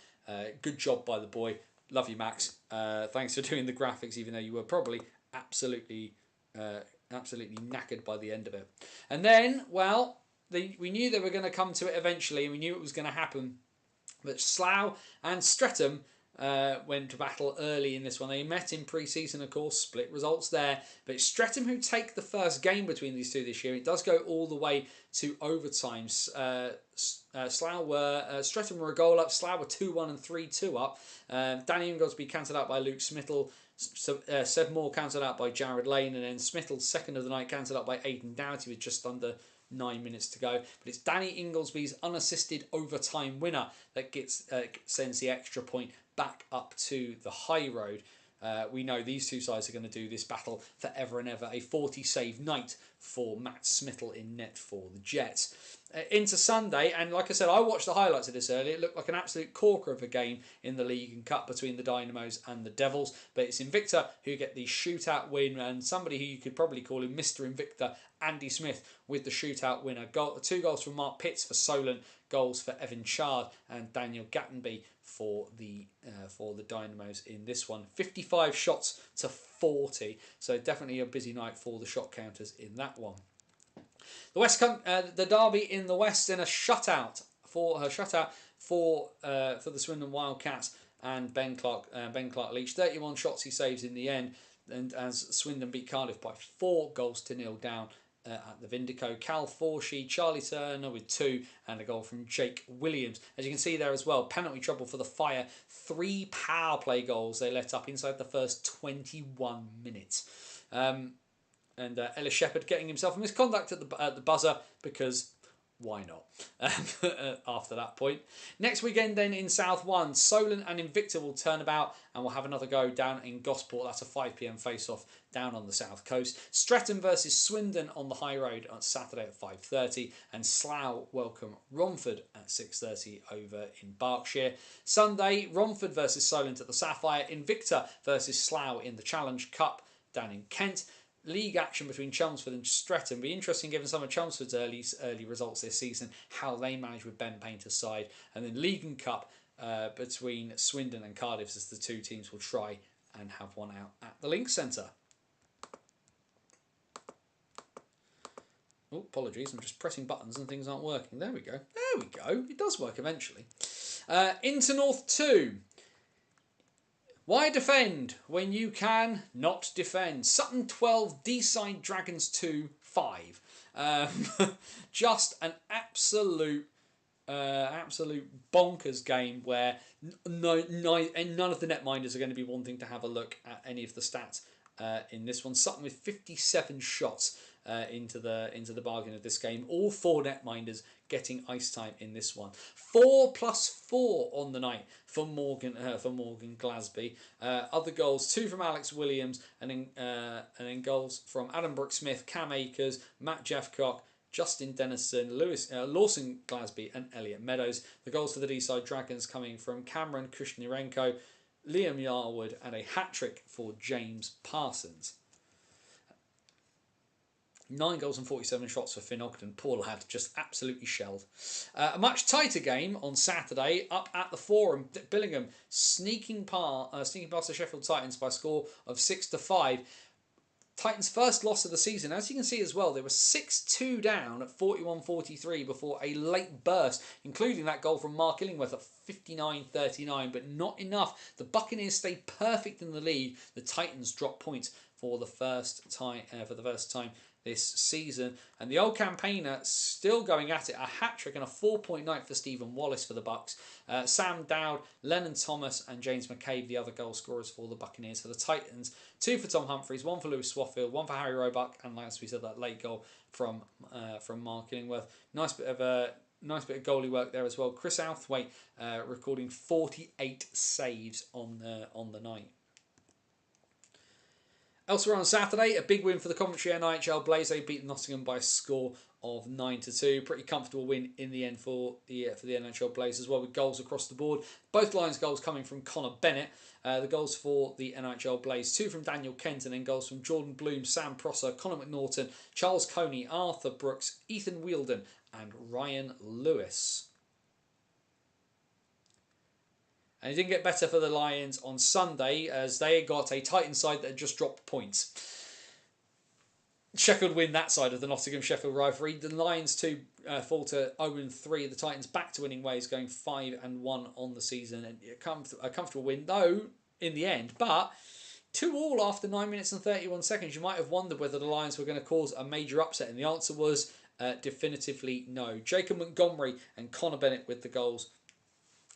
good job by the boy. Love you, Max. Thanks for doing the graphics, even though you were probably absolutely knackered by the end of it. And then, well, we knew they were going to come to it eventually, and we knew it was going to happen. But Slough and Streatham went to battle early in this one. They met in pre-season, of course, split results there. But it's Streatham who take the first game between these two this year. It does go all the way to overtime. Streatham were a goal up. Slough were 2-1 and 3-2 up. Danny Ingoldsby cancelled out by Luke Smittle. Seb Moore cancelled out by Jared Lane. And then Smittle's second of the night cancelled out by Aidan Doughty with just under 9 minutes to go. But it's Danny Ingoldsby's unassisted overtime winner that sends the extra point back up to the high road. We know these two sides are going to do this battle forever and ever. A 40 save night for Matt Smittle in net for the Jets. Into Sunday, and like I said, I watched the highlights of this earlier. It looked like an absolute corker of a game in the League and Cup between the Dynamos and the Devils. But it's Invicta who get the shootout win, and somebody who you could probably call him Mr. Invicta, Andy Smith, with the shootout winner. 2 goals from Mark Pitts for Solent, goals for Evan Chard and Daniel Gattenby for the Dynamos in this one. 55 shots to 40, so definitely a busy night for the shot counters in that one. The derby in the West in a shutout for the Swindon Wildcats and Ben Clark Leach. 31 shots he saves in the end, and as Swindon beat Cardiff by 4-0 down at the Vindico. Cal Forshy, Charlie Turner with 2, and a goal from Jake Williams. As you can see there as well, penalty trouble for the Fire. 3 power play goals they let up inside the first 21 minutes. And Ellis Shepherd getting himself a misconduct at the buzzer, because why not? After that point. Next weekend then in South 1, Solent and Invicta will turn about and we'll have another go down in Gosport. That's a 5 p.m. face-off down on the south coast. Streatham versus Swindon on the High Road on Saturday at 5:30, and Slough welcome Romford at 6:30 over in Berkshire. Sunday, Romford versus Solent at the Sapphire. Invicta versus Slough in the Challenge Cup down in Kent. League action between Chelmsford and Streatham. Be interesting given some of Chelmsford's early results this season, how they manage with Ben Painter's side. And then League and Cup between Swindon and Cardiff, as the two teams will try and have one out at the Link Centre. Oh, apologies, I'm just pressing buttons and things aren't working. There we go. There we go. It does work eventually. Into North 2. Why defend when you can not defend? Sutton 12, Deeside Dragons 2, 5. Just an absolute bonkers game where none of the netminders are going to be wanting to have a look at any of the stats in this one. Sutton with 57 shots into the bargain of this game. All 4 netminders getting ice time in this one. 4+4 on the night for Morgan Glasby. Other goals: 2 from Alex Williams, and then goals from Adam Brooke-Smith, Cam Akers, Matt Jeffcock, Justin Dennison, Lawson Glasby, and Elliot Meadows. The goals for the Deeside Dragons coming from Cameron Krishnirenko, Liam Yarwood, and a hat-trick for James Parsons. 9 goals and 47 shots for Finn Ogden. Poor lad, just absolutely shelled. A much tighter game on Saturday up at the Forum. Billingham sneaking past the Sheffield Titans by a score of 6-5. Titans' first loss of the season. As you can see as well, they were 6-2 down at 41-43 before a late burst, including that goal from Mark Illingworth at 59-39, but not enough. The Buccaneers stayed perfect in the lead. The Titans dropped points for the first time. This season, and the old campaigner still going at it. A hat-trick and a 4-point night for Stephen Wallace for the Bucks. Sam Dowd, Lennon Thomas and James McCabe, the other goal scorers for the Buccaneers. For the Titans, 2 for Tom Humphries, 1 for Lewis Swaffield, 1 for Harry Roebuck, and as we said, that late goal from Mark Illingworth. Nice bit of goalie work there as well. Chris Outhwaite recording 48 saves on the night. Elsewhere on Saturday, a big win for the Coventry NIHL Blaze. They beat Nottingham by a score of 9-2. Pretty comfortable win in the end for the NIHL Blaze as well, with goals across the board. Both Lions goals coming from Connor Bennett. The goals for the NIHL Blaze, 2 from Daniel Kent, and then goals from Jordan Bloom, Sam Prosser, Connor McNaughton, Charles Coney, Arthur Brooks, Ethan Wielden and Ryan Lewis. And it didn't get better for the Lions on Sunday, as they got a Titans side that had just dropped points. Sheffield win that side of the Nottingham-Sheffield rivalry. The Lions too fall to 0-3. The Titans back to winning ways, going 5-1 on the season. And a comfortable win, though, in the end. But 2-2 after 9 minutes and 31 seconds. You might have wondered whether the Lions were going to cause a major upset. And the answer was definitively no. Jacob Montgomery and Connor Bennett with the goals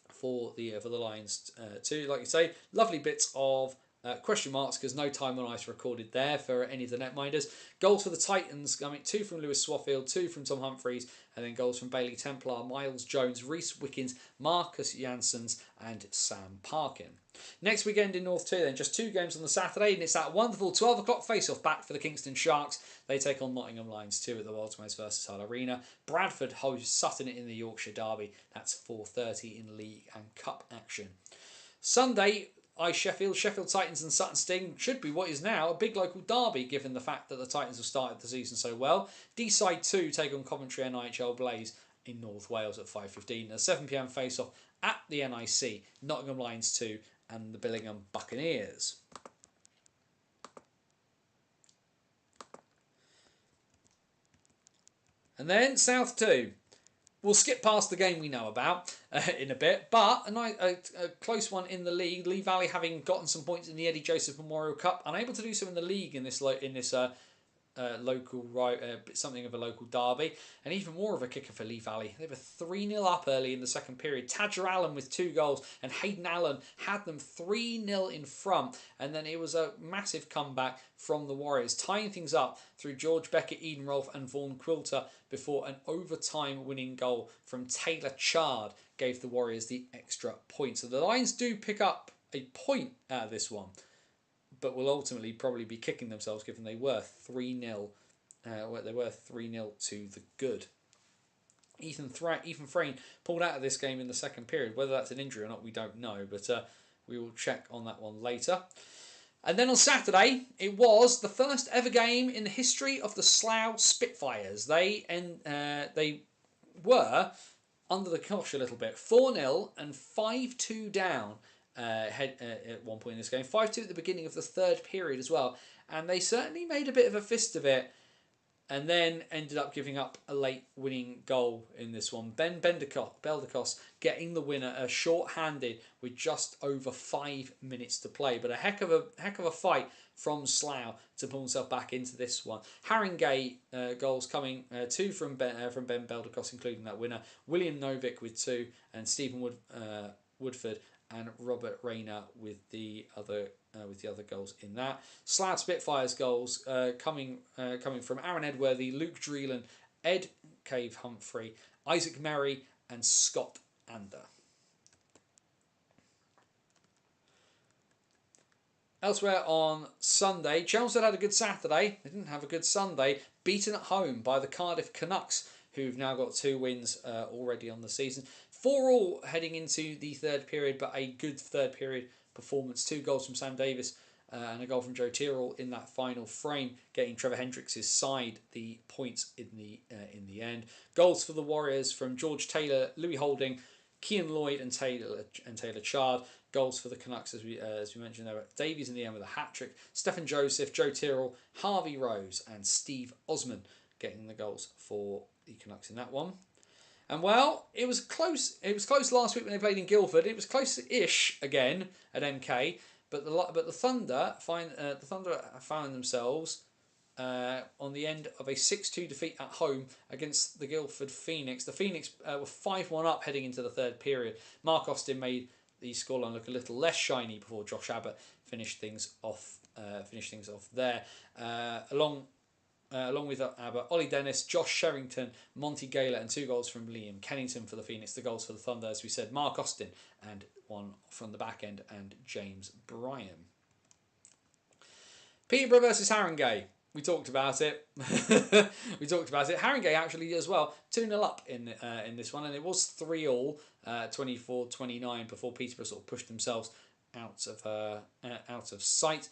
for the Lions too. Like you say, lovely bits of question marks because no time on ice recorded there for any of the netminders. Goals for the Titans, 2 from Lewis Swaffield, 2 from Tom Humphries, and then goals from Bailey Templar, Miles Jones, Reese Wickens, Marcus Janssens and Sam Parkin. Next weekend in North 2 then, just 2 games on the Saturday, and it's that wonderful 12 o'clock face-off back for the Kingston Sharks. They take on Nottingham Lions 2 at the Walthamstow Versatile Arena. Bradford hosts Sutton in the Yorkshire Derby. That's 4:30 in league and cup action. Sunday, Sheffield Titans and Sutton Sting should be what is now a big local derby, given the fact that the Titans have started the season so well. D-Side 2 take on Coventry NIHL Blaze in North Wales at 5:15. A 7 p.m. face-off at the NIC, Nottingham Lions 2 and the Billingham Buccaneers. And then South 2. We'll skip past the game we know about in a bit, but a close one in the league. Lee Valley having gotten some points in the Eddie Joseph Memorial Cup, unable to do so in the league in this local something of a local derby, and even more of a kicker for Lee Valley. They were 3-0 up early in the second period. Tadger Allen with 2 goals, and Hayden Allen had them 3-0 in front, and then it was a massive comeback from the Warriors, tying things up through George Beckett, Eden Rolfe and Vaughan Quilter before an overtime winning goal from Taylor Chard gave the Warriors the extra point. So the Lions do pick up a point out of this one, but will ultimately probably be kicking themselves given they were 3-0. They were 3-0 to the good. Ethan Frayne pulled out of this game in the second period. Whether that's an injury or not, we don't know, but we will check on that one later. And then on Saturday, it was the first ever game in the history of the Slough Spitfires. They were under the cosh a little bit, 4-0 and 5-2 down. At one point in this game, 5-2 at the beginning of the third period as well, and they certainly made a bit of a fist of it, and then ended up giving up a late winning goal in this one. Ben Beldakos getting the winner, short-handed with just over 5 minutes to play, but a heck of a fight from Slough to pull himself back into this one. Haringey goals coming, 2 from Ben Beldakos, including that winner. William Novick with 2, and Stephen Woodford and Robert Rayner with the other goals in that. Slough Spitfires goals coming from Aaron Edworthy, Luke Dreelan, Ed Cave Humphrey, Isaac Merry and Scott Ander. Elsewhere on Sunday, Chelmsford had a good Saturday. They didn't have a good Sunday. Beaten at home by the Cardiff Canucks, who've now got 2 wins already on the season. 4-4 heading into the third period, but a good third period performance. 2 goals from Sam Davis and a goal from Joe Tyrrell in that final frame, getting Trevor Hendricks' side the points in the end. Goals for the Warriors from George Taylor, Louis Holding, Kean Lloyd and Taylor Chard. Goals for the Canucks, as we mentioned, there were Davies in the end with a hat-trick. Stephen Joseph, Joe Tyrrell, Harvey Rose and Steve Osman getting the goals for the Canucks in that one. And well, it was close. It was close last week when they played in Guildford. It was close-ish again at MK. But the Thunder found themselves on the end of a 6-2 defeat at home against the Guildford Phoenix. The Phoenix were 5-1 up heading into the third period. Mark Austin made the scoreline look a little less shiny before Josh Abbott finished things off there. Along with Abbott, Ollie Dennis, Josh Sherrington, Monty Gaylor, and 2 goals from Liam Kennington for the Phoenix. The goals for the Thunder, as we said, Mark Austin, and 1 from the back end, and James Bryan. Peterborough versus Haringey. We talked about it. Haringey actually as well 2-0 up in this one, and it was 3-3, 24-29 before Peterborough sort of pushed themselves out of sight.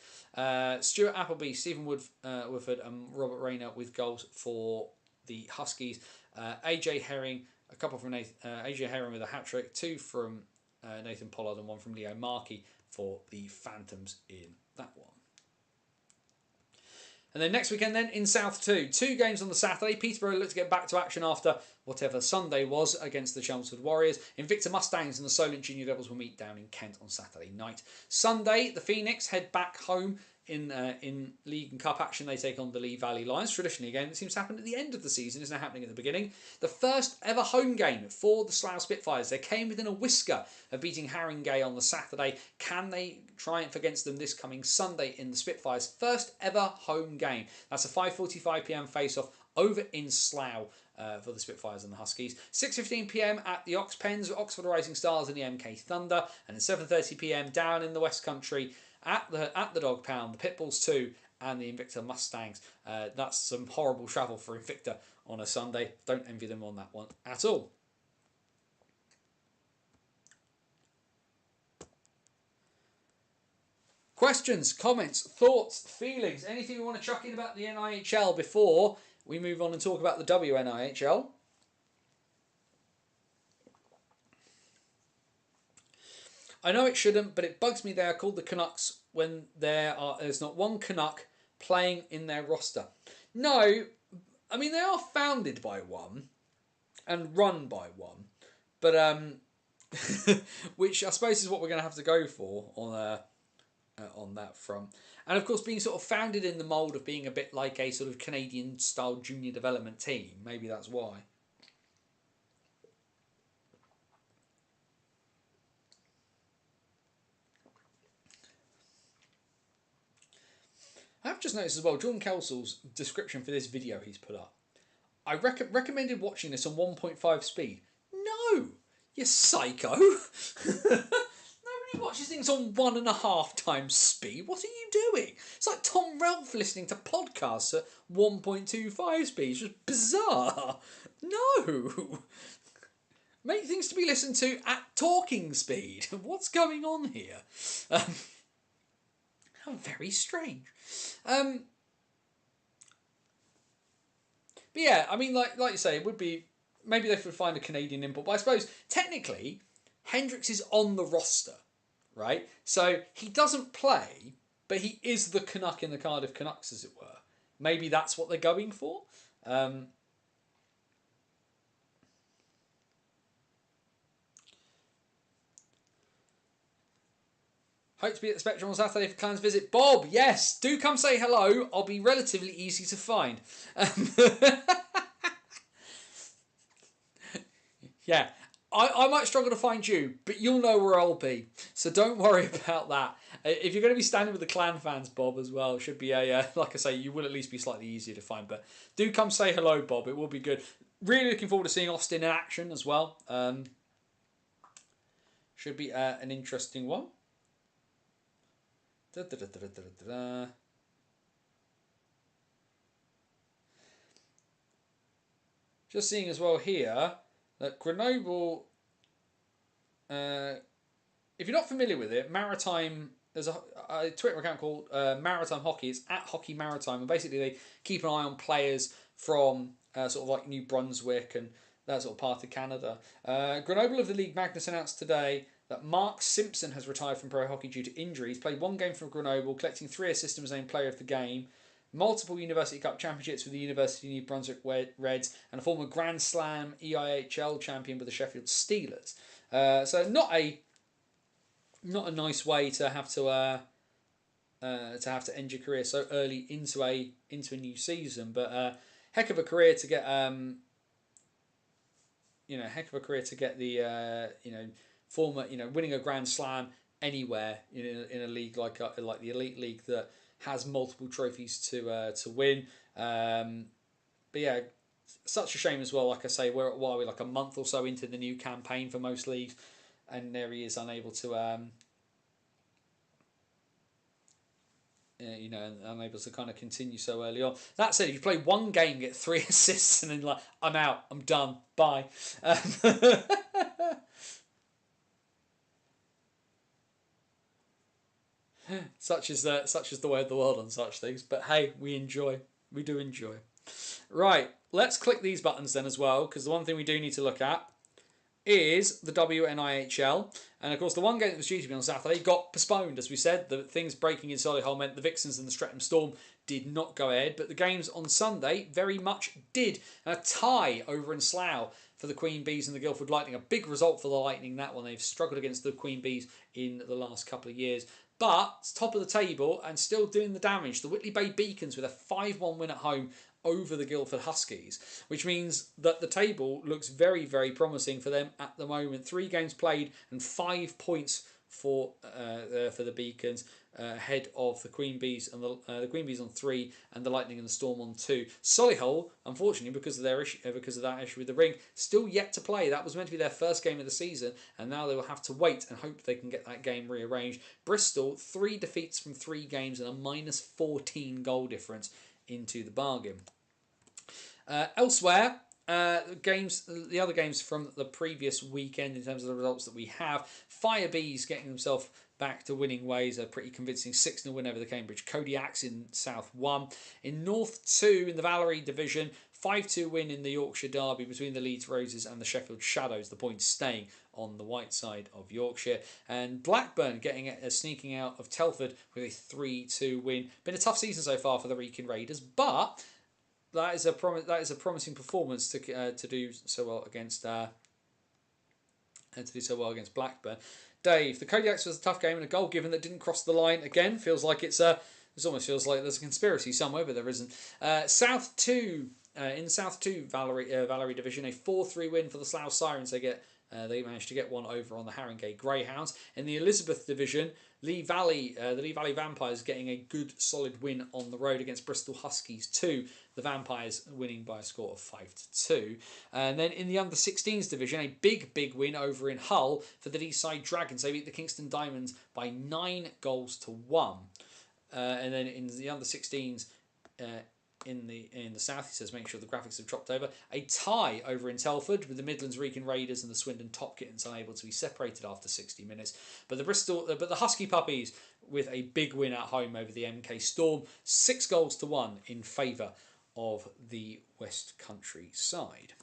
Stuart Appleby, Stephen Woodford, and Robert Rayner with goals for the Huskies. AJ Herring, a couple from AJ Herring with a hat trick, 2 from Nathan Pollard and 1 from Leo Markey for the Phantoms in that one. And then next weekend in South 2. 2 games on the Saturday. Peterborough look to get back to action after whatever Sunday was against the Chelmsford Warriors. Invicta Mustangs and the Solent Junior Devils will meet down in Kent on Saturday night. Sunday, the Phoenix head back home in League and Cup action. They take on the Lee Valley Lions. Traditionally, again, it seems to happen at the end of the season. It's now happening at the beginning. The first ever home game for the Slough Spitfires. They came within a whisker of beating Haringey on the Saturday. Can they triumph against them this coming Sunday in the Spitfires' first ever home game? That's a 5:45pm face-off over in Slough for the Spitfires and the Huskies. 6:15pm at the Ox Pens, Oxford Rising Stars and the MK Thunder. And then 7:30pm down in the West Country at the Dog Pound, the Pitbulls 2 and the Invicta Mustangs. That's some horrible travel for Invicta on a Sunday. Don't envy them on that one at all. Questions, comments, thoughts, feelings, anything you want to chuck in about the NIHL before we move on and talk about the WNIHL? I know it shouldn't, but it bugs me they are called the Canucks when there's not one Canuck playing in their roster. No, I mean they are founded by one and run by one, but which I suppose is what we're going to have to go for on that front. And of course, being sort of founded in the mould of being a bit like a sort of Canadian-style junior development team, maybe that's why. I've just noticed as well, Jordan Kelsall's description for this video he's put up. I recommended watching this on 1.5 speed. No! You psycho! Nobody watches things on 1.5 times speed. What are you doing? It's like Tom Ralph listening to podcasts at 1.25 speed. It's just bizarre. No! Make things to be listened to at talking speed. What's going on here? How very strange. But yeah, I mean, like you say, it would be maybe they would find a Canadian import, but I suppose technically Hendricks is on the roster, right? So he doesn't play, but he is the Canuck in the Cardiff Canucks, as it were. Maybe that's what they're going for. Hope to be at the Spectrum on Saturday for Clans Visit. Bob, yes, do come say hello. I'll be relatively easy to find. Yeah, I might struggle to find you, but you'll know where I'll be. So don't worry about that. If you're going to be standing with the Clan fans, Bob, as well, it should be like I say, you will at least be slightly easier to find. But do come say hello, Bob. It will be good. Really looking forward to seeing Austin in action as well. Should be an interesting one. Just seeing as well here that Grenoble, if you're not familiar with it, Maritime, there's a Twitter account called Maritime Hockey. It's at Hockey Maritime, and basically they keep an eye on players from sort of like New Brunswick and that sort of part of Canada. Grenoble of the League Magnus announced today that Mark Simpson has retired from pro hockey due to injury. He's played 1 game for Grenoble, collecting 3 assists and was named player of the game. Multiple University Cup championships with the University of New Brunswick Reds, and a former Grand Slam EIHL champion with the Sheffield Steelers. So not a not a nice way to have to end your career so early into a new season. But heck of a career to get heck of a career to get the former winning a Grand Slam anywhere in a league like the Elite League that has multiple trophies to win. But yeah, such a shame as well. Like I say, we're like a month or so into the new campaign for most leagues, and there he is unable to unable to kind of continue so early on. That said, if you play one game, get 3 assists, and then like I'm out, I'm done, bye. Such is the way of the world on such things. But hey, we do enjoy. Right, let's click these buttons then as well, because the one thing we do need to look at is the WNIHL. And of course, the one game that was due to be on Saturday got postponed, as we said. The things breaking in Solihull meant the Vixens and the Streatham Storm did not go ahead. But the games on Sunday very much did. A tie over in Slough for the Queen Bees and the Guildford Lightning. A big result for the Lightning, that one. They've struggled against the Queen Bees in the last couple of years. But it's top of the table and still doing the damage. The Whitley Bay Beacons with a 5-1 win at home over the Guildford Huskies, which means that the table looks very, very promising for them at the moment. 3 games played and 5 points for the Beacons, ahead of the Queen Bees and the Queen Bees on 3 and the Lightning and the Storm on 2. Solihull, unfortunately, because of that issue with the ring, still yet to play. That was meant to be their first game of the season, and now they will have to wait and hope they can get that game rearranged. Bristol, 3 defeats from 3 games and a -14 goal difference into the bargain. Elsewhere, the other games from the previous weekend in terms of the results that we have. Fire Bees getting themselves back to winning ways. A pretty convincing 6-0 win over the Cambridge Kodiaks in South 1. In North 2, in the Valerie division, 5-2 win in the Yorkshire Derby between the Leeds Roses and the Sheffield Shadows. The points staying on the white side of Yorkshire. And Blackburn sneaking out of Telford with a 3-2 win. Been a tough season so far for the Wrekin Raiders, but that is a promising performance to do so well against Blackburn. Dave, the Kodiaks was a tough game and a goal given that didn't cross the line again. Feels like it almost feels like there's a conspiracy somewhere, but there isn't. South 2 in South 2 Valerie division, a 4-3 win for the Slough Sirens. They managed to get one over on the Haringey Greyhounds. In the Elizabeth division, the Lee Valley Vampires getting a good solid win on the road against Bristol Huskies 2. The Vampires winning by a score of 5-2. And then in the under-16s division, a big win over in Hull for the Deeside Dragons. They beat the Kingston Diamonds by 9-1. And then in the under-16s, in the south, he says, make sure the graphics have dropped over. A tie over in Telford with the Midlands Wrekin Raiders and the Swindon Top Kittens unable to be separated after 60 minutes. But the Husky Puppies with a big win at home over the MK Storm, 6-1 in favour of the West Country side.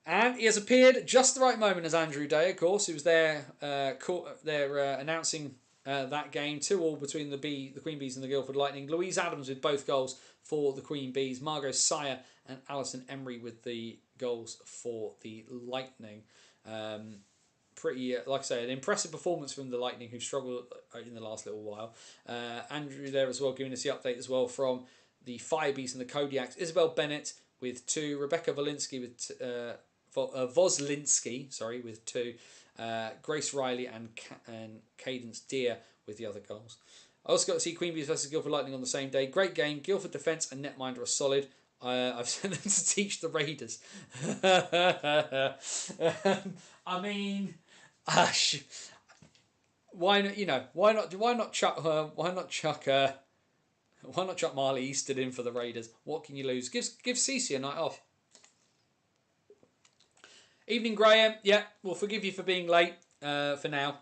And he has appeared at just the right moment as Andrew Day, of course. He was there announcing that game, 2-2 between the Queen Bees and the Guildford Lightning. Louise Adams with both goals for the Queen Bees. Margot Sire and Alison Emery with the goals for the Lightning. Pretty, like I say, an impressive performance from the Lightning, who struggled in the last little while. Andrew there as well, giving us the update as well from the Fire Bees and the Kodiaks. Isabel Bennett with 2. Rebecca Voslinski with 2. Grace Riley and Cadence Deer with the other goals. I also got to see Queen Bees versus Guildford Lightning on the same day. Great game. Guildford defence and netminder are solid. I've sent them to teach the Raiders. I mean, why not? Why not chuck Marley Easton in for the Raiders? What can you lose? Give Cece a night off. Evening, Graham. Yeah, we'll forgive you for being late for now.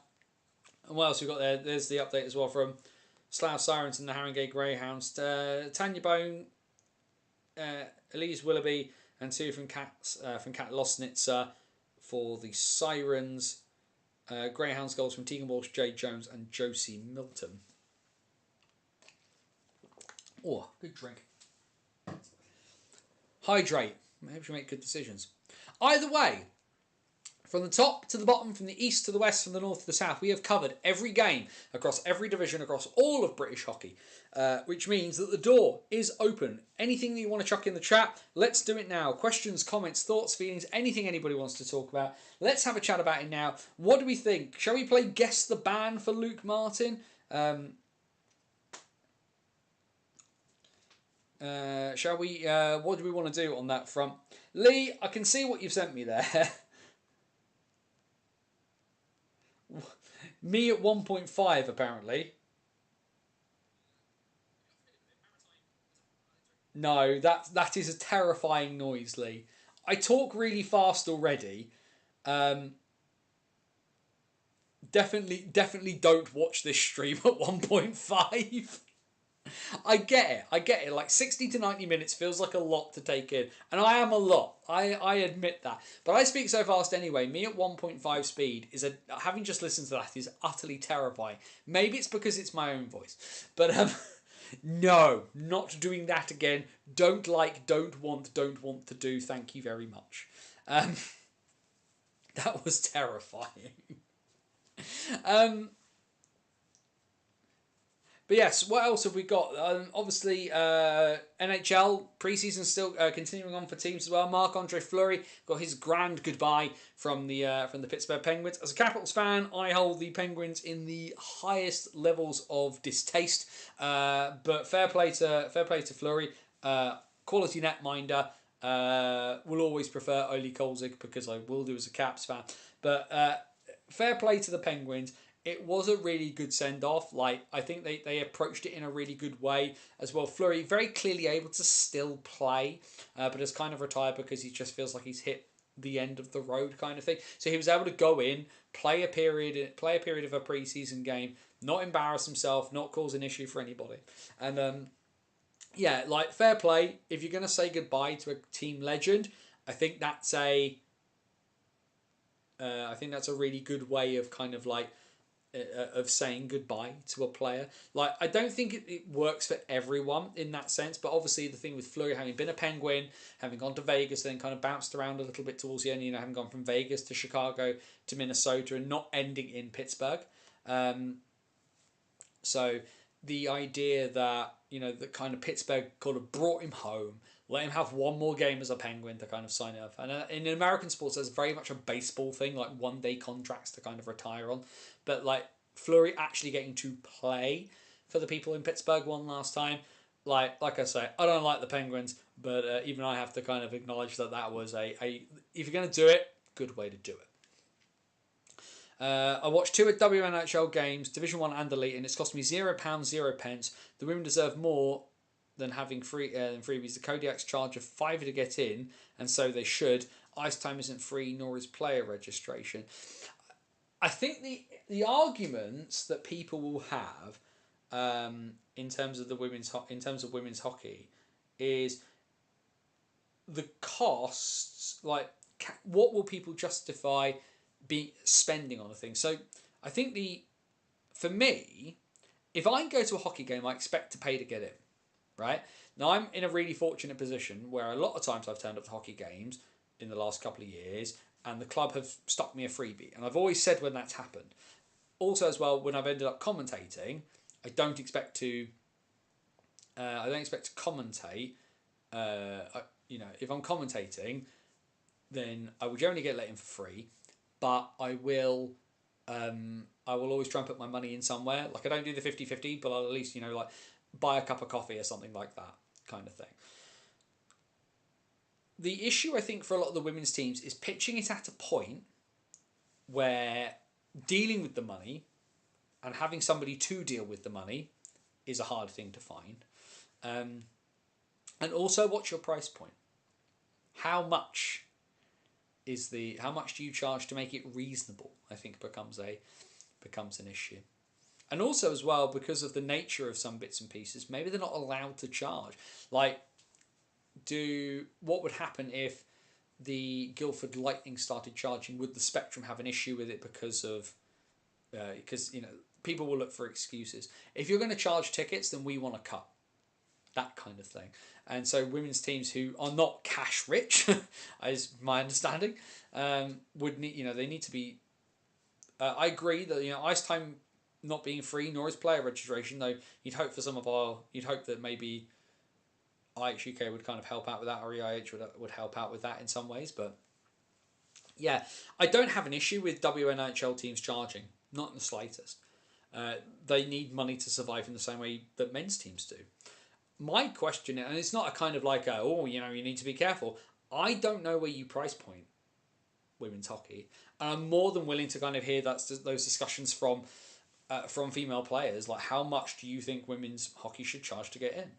And what else we got there? There's the update as well from Slough Sirens and the Haringey Greyhounds. Tanya Bone, Elise Willoughby, and 2 from Kat Losnitzer for the Sirens. Greyhounds goals from Tegan Walsh, Jade Jones, and Josie Milton. Oh, good drink. Hydrate. Helps you make good decisions. Either way, from the top to the bottom, from the east to the west, from the north to the south, we have covered every game across every division, across all of British hockey, which means that the door is open. Anything that you want to chuck in the chat, let's do it now. Questions, comments, thoughts, feelings, anything anybody wants to talk about. Let's have a chat about it now. What do we think? Shall we play Guess the Ban for Luke Martin? Shall we? What do we want to do on that front? Lee, I can see what you've sent me there. Me at 1.5 apparently. No, that is a terrifying noise, Lee. I talk really fast already. Um, definitely don't watch this stream at 1.5. I get it. Like 60 to 90 minutes feels like a lot to take in. And I am a lot. I admit that. But I speak so fast anyway. Me at 1.5 speed is having just listened to that is utterly terrifying. Maybe it's because it's my own voice. But no, not doing that again. Don't want to do. Thank you very much. That was terrifying. um, But yes, what else have we got? Obviously, NHL preseason still continuing on for teams as well. Marc-Andre Fleury got his grand goodbye from the Pittsburgh Penguins. As a Capitals fan, I hold the Penguins in the highest levels of distaste. But fair play to Fleury, quality netminder. Will always prefer Ole Kolzig because I will do as a Caps fan. But fair play to the Penguins. It was a really good send-off. Like, I think they approached it in a really good way as well. Fleury very clearly able to still play, but has kind of retired because he just feels like he's hit the end of the road kind of thing. So he was able to go in, play a period of a preseason game, not embarrass himself, not cause an issue for anybody. And yeah, like, fair play. If you're gonna say goodbye to a team legend, I think that's a really good way of kind of like of saying goodbye to a player. Like, I don't think it works for everyone in that sense, but obviously the thing with Fleury having been a Penguin, having gone to Vegas, then kind of bounced around a little bit towards the end, having gone from Vegas to Chicago to Minnesota and not ending in Pittsburgh. So the idea that, that kind of Pittsburgh kind of brought him home, let him have one more game as a Penguin to kind of sign off. And in American sports, there's very much a baseball thing, like 1-day contracts to kind of retire on. But like Fleury actually getting to play for the people in Pittsburgh one last time, like I say, I don't like the Penguins, but even I have to kind of acknowledge that was if you're going to do it, good way to do it. I watched 2 WNHL games, Division 1 and Elite, and it's cost me £0, 0 pence. The women deserve more than having freebies. The Kodiaks charge a £5 to get in, and so they should. Ice time isn't free, nor is player registration. I think the arguments that people will have in terms of women's hockey is the costs. Like, what will people justify be spending on a thing? So I think for me, if I go to a hockey game, I expect to pay to get in, right? Now I'm in a really fortunate position where a lot of times I've turned up to hockey games in the last couple of years, and the club have stuck me a freebie, and I've always said when that's happened. Also, as well, when I've ended up commentating, I don't expect to commentate. If I'm commentating, then I will generally get let in for free, but I will always try and put my money in somewhere. Like, I don't do the 50-50, but I'll at least, like, buy a cup of coffee or something like that kind of thing. The issue, I think, for a lot of the women's teams is pitching it at a point where dealing with the money and having somebody to deal with the money is a hard thing to find. And also, what's your price point? How much do you charge to make it reasonable? I think becomes an issue. And also, as well, because of the nature of some bits and pieces, maybe they're not allowed to charge. Like, what would happen if the Guildford Lightning started charging? Would the Spectrum have an issue with it because people will look for excuses? If you're going to charge tickets, then we want a cut. that kind of thing. And so women's teams who are not cash rich, is my understanding, would need, they need to be. I agree that ice time not being free, nor is player registration. Though you'd hope that maybe IHUK would kind of help out with that, or EIH would help out with that in some ways. But yeah, I don't have an issue with WNHL teams charging, not in the slightest. They need money to survive in the same way that men's teams do. My question, and it's not a kind of like, you need to be careful. I don't know where you price point women's hockey, and I'm more than willing to kind of hear those discussions from female players. Like, how much do you think women's hockey should charge to get in?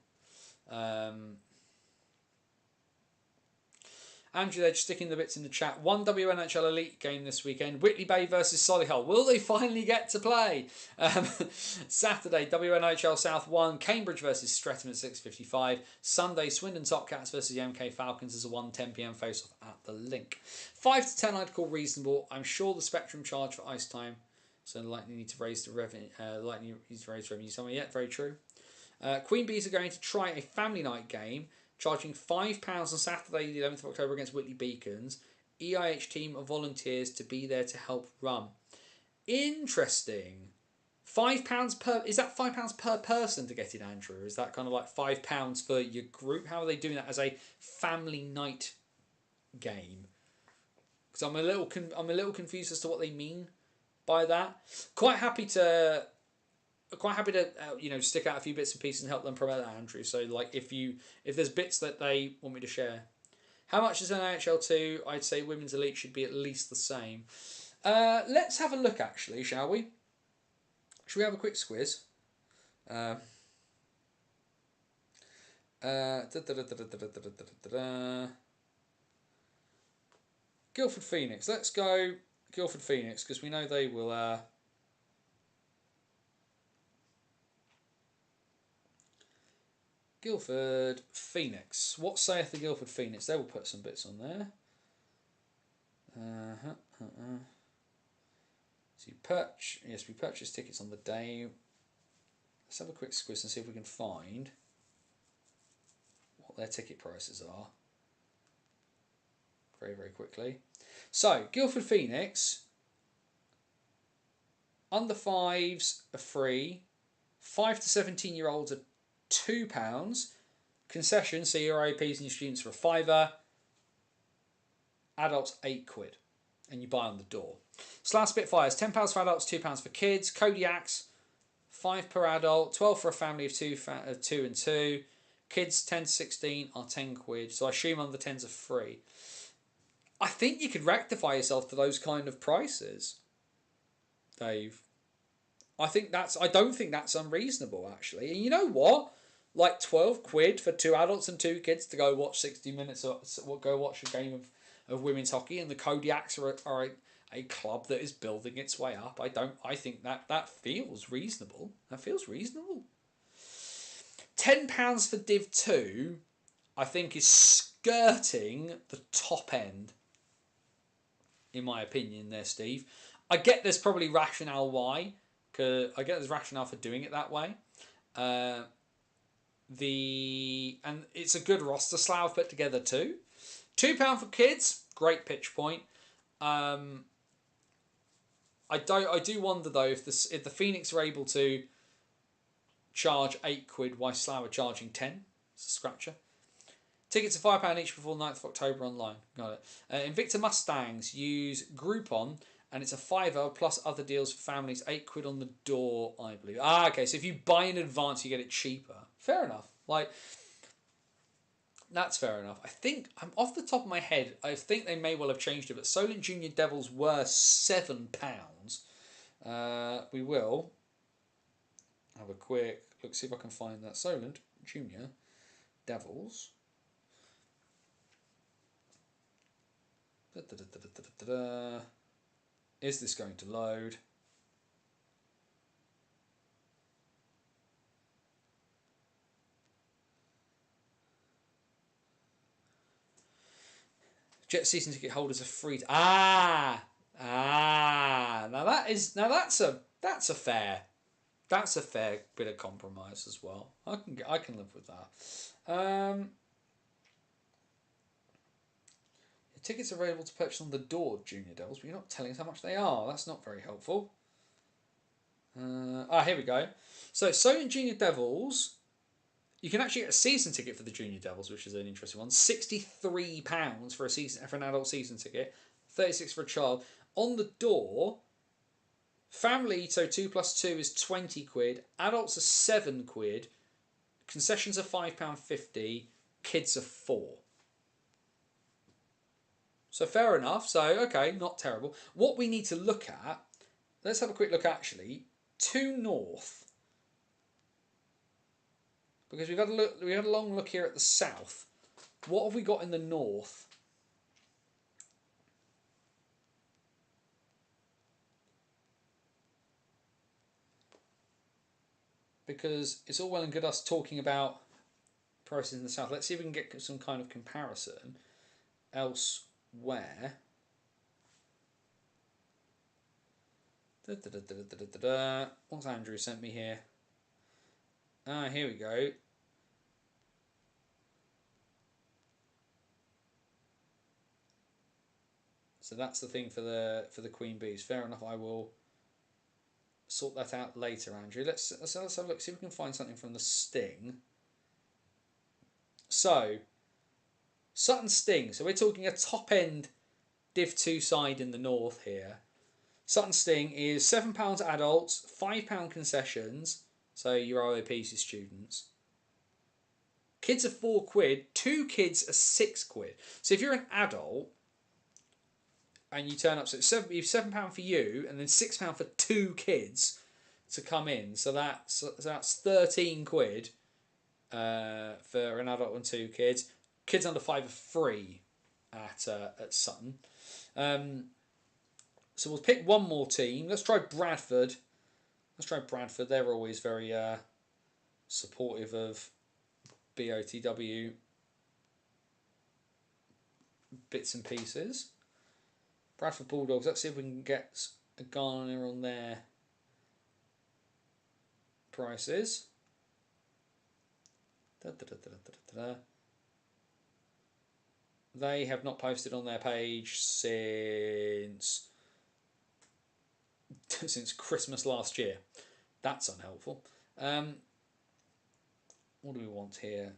Andrew, they're just sticking the bits in the chat. One WNHL Elite game this weekend. Whitley Bay versus Solihull. Will they finally get to play? Saturday, WNHL South 1. Cambridge versus Streatham at 6:55. Sunday, Swindon Topcats versus the MK Falcons as a 1:10 PM face-off at the Link. 5 to 10 I'd call reasonable. I'm sure the Spectrum charge for ice time. So Lightning need to raise the revenue. Lightning needs to raise revenue somewhere. Yeah, very true. Queen Bees are going to try a family night game, charging £5 on Saturday the 11th of October against Whitley Beacons. EIH team of volunteers to be there to help run. Interesting. £5 per... Is that £5 per person to get in, Andrew? Is that kind of like £5 for your group? How are they doing that as a family night game? Because I'm a little confused as to what they mean by that. Quite happy to stick out a few bits and pieces and help them promote that, Andrew. So like if there's bits that they want me to share. How much is NHL 2? I'd say women's elite should be at least the same. Let's have a look actually, shall we? Should we have a quick squiz? Guildford Phoenix. Let's go Guildford Phoenix because we know they will Guildford Phoenix. What saith the Guildford Phoenix? They will put some bits on there. So we purchased tickets on the day. Let's have a quick squiz and see if we can find what their ticket prices are. Very, very quickly. So, Guildford Phoenix, under 5s are free. 5 to 17-year-olds are £2. Concession, so your IAPs and your students for a £5. Adults £8. And you buy on the door. Slough Spitfires, £10 for adults, £2 for kids. Kodiaks, £5 per adult, 12 for a family of two and two. Kids 10 to 16 are £10. So I assume under 10s are free. I think you could rectify yourself to those kind of prices, Dave. I don't think that's unreasonable, actually. And you know what? Like £12 for 2 adults and 2 kids to go watch 60 minutes or go watch a game of women's hockey, and the Kodiaks are a club that is building its way up. I think that feels reasonable. That feels reasonable. £10 for Div 2, I think, is skirting the top end, in my opinion there, Steve. I get there's probably rationale why. I get there's rationale for doing it that way. And it's a good roster Slough put together too. £2 for kids, great pitch point. I do wonder though if the Phoenix are able to charge £8 while Slough are charging 10. It's a scratcher. Tickets are £5 each before the 9th of October online. Got it. Invicta Mustangs use Groupon, and it's a £5 plus other deals for families. £8 on the door, I believe. Okay. So if you buy in advance, you get it cheaper. Fair enough. That's fair enough. I think I'm off the top of my head. I think they may well have changed it, but Solent Junior Devils were £7. We will have a quick look. See if I can find that Solent Junior Devils. Is this going to load? Jet season ticket holders are free. Now that's a fair That's a fair bit of compromise as well. I can live with that. The tickets are available to purchase on the door, Junior Devils, but you're not telling us how much they are. That's not very helpful. Here we go. So, Solent Junior Devils, you can actually get a season ticket for the Junior Devils, which is an interesting one. £63 for an adult season ticket, 36 for a child. On the door, family, so 2 plus 2 is 20 quid. Adults are 7 quid. Concessions are £5.50. Kids are 4. So fair enough. So, okay, not terrible. What we need to look at, let's have a quick look actually, to North. Because we had a long look here at the South. What have we got in the North? Because it's all well and good us talking about prices in the South. Let's see if we can get some kind of comparison elsewhere. What's Andrew sent me here? Here we go. So that's the thing for the Queen Bees. Fair enough. I will sort that out later, Andrew. Let's have a look. See if we can find something from the Sting. So Sutton Sting. So we're talking a top end Div 2 side in the North here. Sutton Sting is £7 adults, £5 concessions. So your OAPs, your students. Kids are 4 quid. 2 kids are 6 quid. So if you're an adult and you turn up, so it's £7 for you, and then £6 for 2 kids to come in. So that's 13 quid for an adult and 2 kids. Kids under 5 are free at Sutton. So we'll pick one more team. Let's try Bradford. They're always very supportive of BOTW bits and pieces. Bradford Bulldogs. Let's see if we can get a garner on their prices. They have not posted on their page since Christmas last year. That's unhelpful. What do we want here?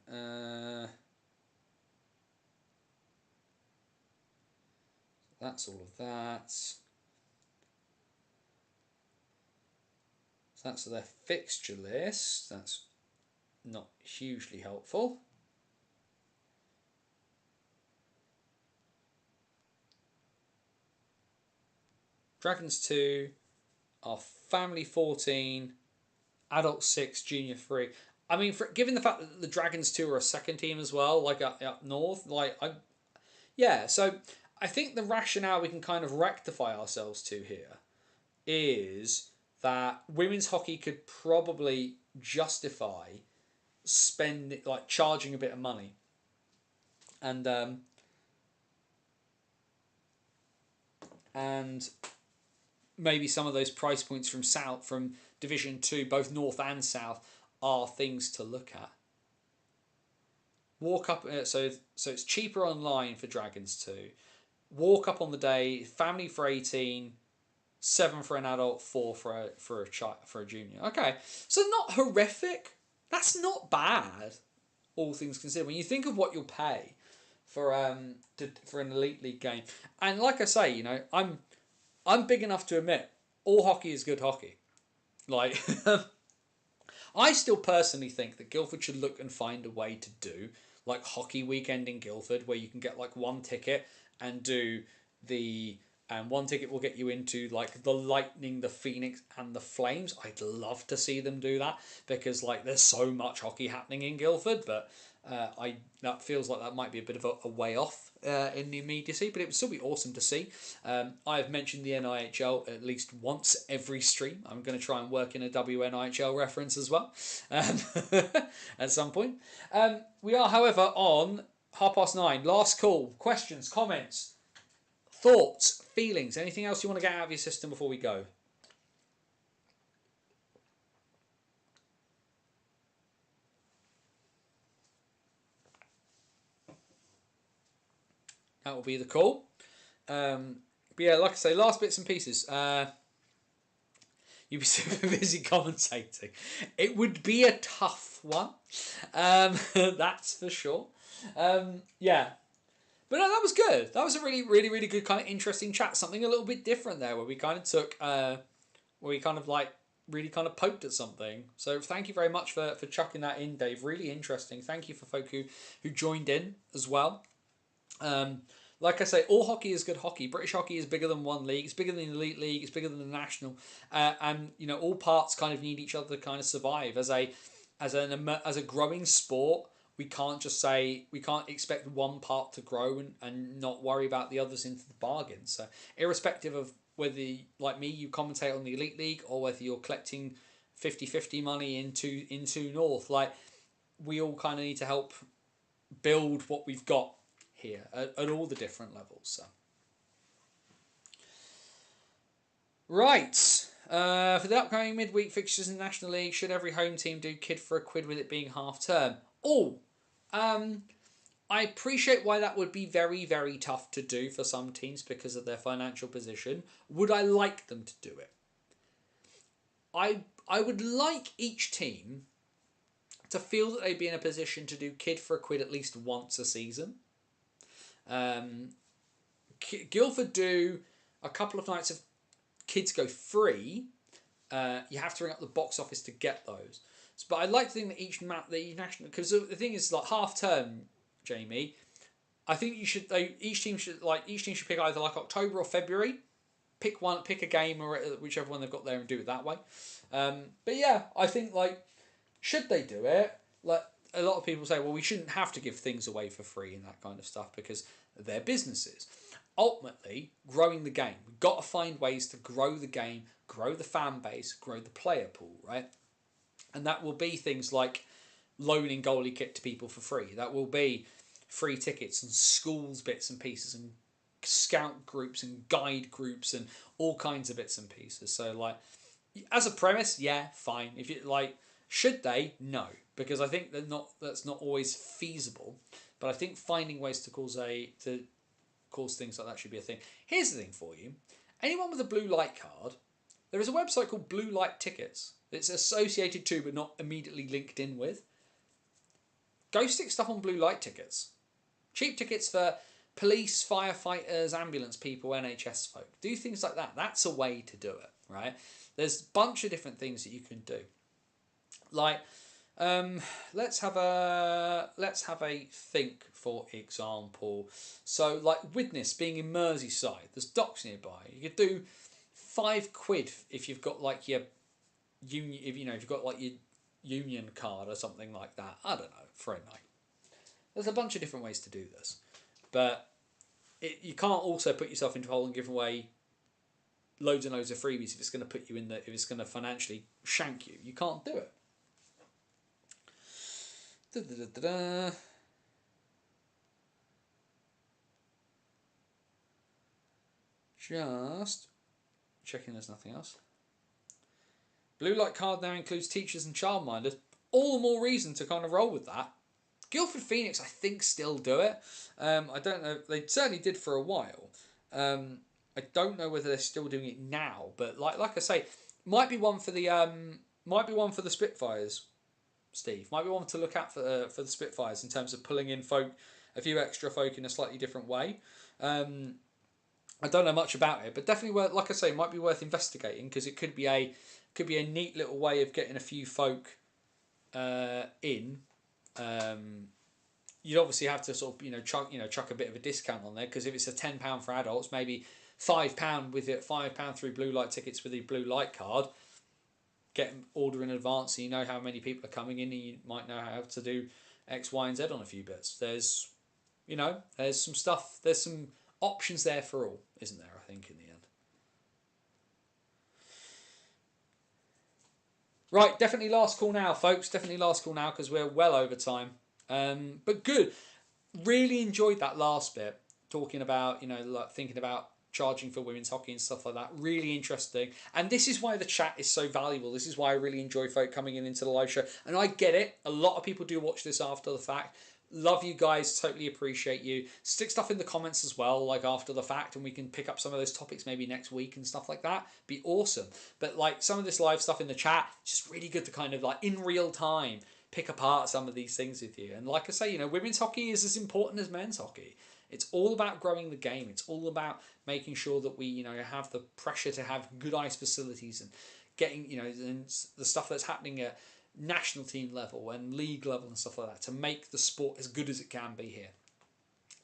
That's all of that. So that's their fixture list. That's not hugely helpful. Dragons 2 are family 14, adult 6, junior 3. I mean, given the fact that the Dragons 2 are a second team as well, like up north, so I think the rationale we can kind of rectify ourselves to here is that women's hockey could probably justify charging a bit of money, and maybe some of those price points from Division 2, both North and South, are things to look at. Walk up, so it's cheaper online for Dragons 2. Walk up on the day, family for 18, 7 for an adult, 4 for a junior. Okay, so not horrific. That's not bad, all things considered. When you think of what you'll pay for an Elite League game, and like I say, I'm big enough to admit all hockey is good hockey. Like, I still personally think that Guildford should look and find a way to do like Hockey Weekend in Guildford, where you can get like one ticket and do one ticket will get you into like the Lightning, the Phoenix, and the Flames. I'd love to see them do that because like there's so much hockey happening in Guildford, but that feels like that might be a bit of a way off in the immediacy, but it would still be awesome to see. I have mentioned the NIHL at least once every stream. I'm going to try and work in a WNIHL reference as well at some point. We are, however, on 9:30. Last call. Questions, comments, thoughts, feelings, anything else you want to get out of your system before we go? That will be the call. But yeah, like I say, last bits and pieces. You'd be super busy commentating. It would be a tough one. That's for sure. Yeah. But no, that was good. That was a really, really, really good kind of interesting chat. Something a little bit different there, where we kind of took, where we kind of like really kind of poked at something. So thank you very much for chucking that in, Dave. Really interesting. Thank you for folk who joined in as well. Like I say, all hockey is good hockey. British hockey is bigger than one league. It's bigger than the elite league. It's bigger than the national. And you know, all parts kind of need each other to kind of survive as a growing sport. We can't just say we can't expect one part to grow and not worry about the others into the bargain. So irrespective of whether, like me, you commentate on the elite league or whether you're collecting 50-50 money into North, like we all kind of need to help build what we've got here at all the different levels. So right, for the upcoming midweek fixtures in the National League, should every home team do kid for a quid with it being half term? I appreciate why that would be very, very tough to do for some teams because of their financial position. Would I like them to do it? I would like each team to feel that they'd be in a position to do kid for a quid at least once a season. Guildford do a couple of nights of kids go free. You have to ring up the box office to get those. But I'd like to think that each national, because the thing is, like half term, Jamie, I think each team should pick either like October or February. Pick a game or whichever one they've got there and do it that way. But yeah, I think like should they do it? Like a lot of people say, well, we shouldn't have to give things away for free and that kind of stuff because they're businesses. Ultimately, growing the game, we've got to find ways to grow the game, grow the fan base, grow the player pool, right? And that will be things like loaning goalie kit to people for free. That will be free tickets and schools bits and pieces and scout groups and guide groups and all kinds of bits and pieces. So like, as a premise, yeah, fine. If you like, should they? No, because I think that's not always feasible. But I think finding ways to cause things like that should be a thing. Here's the thing for you: anyone with a blue light card, there is a website called Blue Light Tickets. It's associated to but not immediately linked in with. Go stick stuff on Blue Light Tickets. Cheap tickets for police, firefighters, ambulance people, NHS folk. Do things like that. That's a way to do it, right? There's a bunch of different things that you can do. Like, let's have a think, for example. So, like Widnes being in Merseyside, there's docks nearby. You could do £5 if you've got like your union, if you've got like your union card or something like that. I don't know, for a night. There's a bunch of different ways to do this, but you can't also put yourself into a hole and give away loads and loads of freebies if it's going to put you in if it's going to financially shank you. You can't do it. Just checking there's nothing else. Blue light card now includes teachers and childminders. All the more reason to kind of roll with that. Guildford Phoenix, I think, still do it. I don't know. They certainly did for a while. I don't know whether they're still doing it now, but like I say, might be one for the Spitfires. Steve, might be one to look at for the Spitfires in terms of pulling in a few extra folk in a slightly different way. I don't know much about it, but definitely worth, like I say, might be worth investigating because it could be a neat little way of getting a few folk in. You'd obviously have to sort of chuck a bit of a discount on there because if it's a £10 for adults, maybe £5 with it, £5 through blue light tickets with the blue light card. Get order in advance, so you know how many people are coming in, and you might know how to do X, Y, and Z on a few bits. There's some stuff. There's some options there for all, isn't there? I think in the end. Right, definitely last call now, folks. Definitely last call now because we're well over time. But good. Really enjoyed that last bit, talking about like thinking about charging for women's hockey and stuff like that. Really interesting. And this is why the chat is so valuable. This is why I really enjoy folk coming into the live show. And I get it. A lot of people do watch this after the fact. Love you guys, totally appreciate you. Stick stuff in the comments as well, like after the fact, and we can pick up some of those topics maybe next week and stuff like that. Be awesome. But like some of this live stuff in the chat, it's just really good to kind of like in real time pick apart some of these things with you. And like I say, women's hockey is as important as men's hockey. It's all about growing the game. It's all about making sure that we, have the pressure to have good ice facilities and getting, and the stuff that's happening at national team level and league level and stuff like that to make the sport as good as it can be here.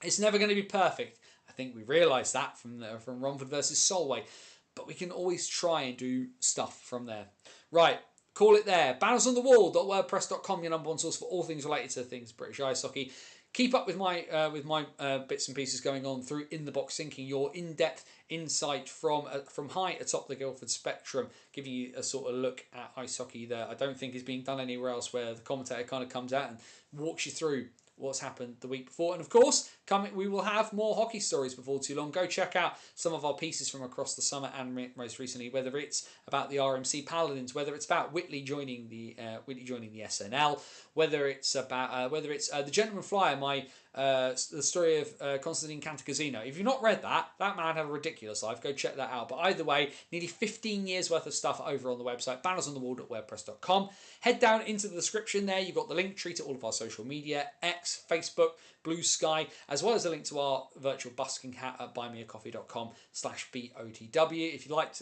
It's never going to be perfect. I think we realised that from Romford versus Solway, but we can always try and do stuff from there. Right, call it there. Bannersonthewall.wordpress.com, your number one source for all things related to things British ice hockey. Keep up with my bits and pieces going on through In the Box Thinking, your in-depth insight from high atop the Guildford spectrum, giving you a sort of look at ice hockey that I don't think is being done anywhere else, where the commentator kind of comes out and walks you through what's happened the week before. And of course, we will have more hockey stories before too long. Go check out some of our pieces from across the summer and most recently, whether it's about the RMC Paladins, whether it's about Whitley joining the SNL, whether it's about the Gentleman Flyer, the story of Constantine Cantacuzino. If you've not read that man had a ridiculous life. Go check that out. But either way, nearly 15 years worth of stuff over on the website, bannersonthewall.wordpress.com. Head down into the description there. You've got the link tree to all of our social media, X, Facebook, Blue Sky, as well as a link to our virtual busking hat at buymeacoffee.com/BOTW. If you like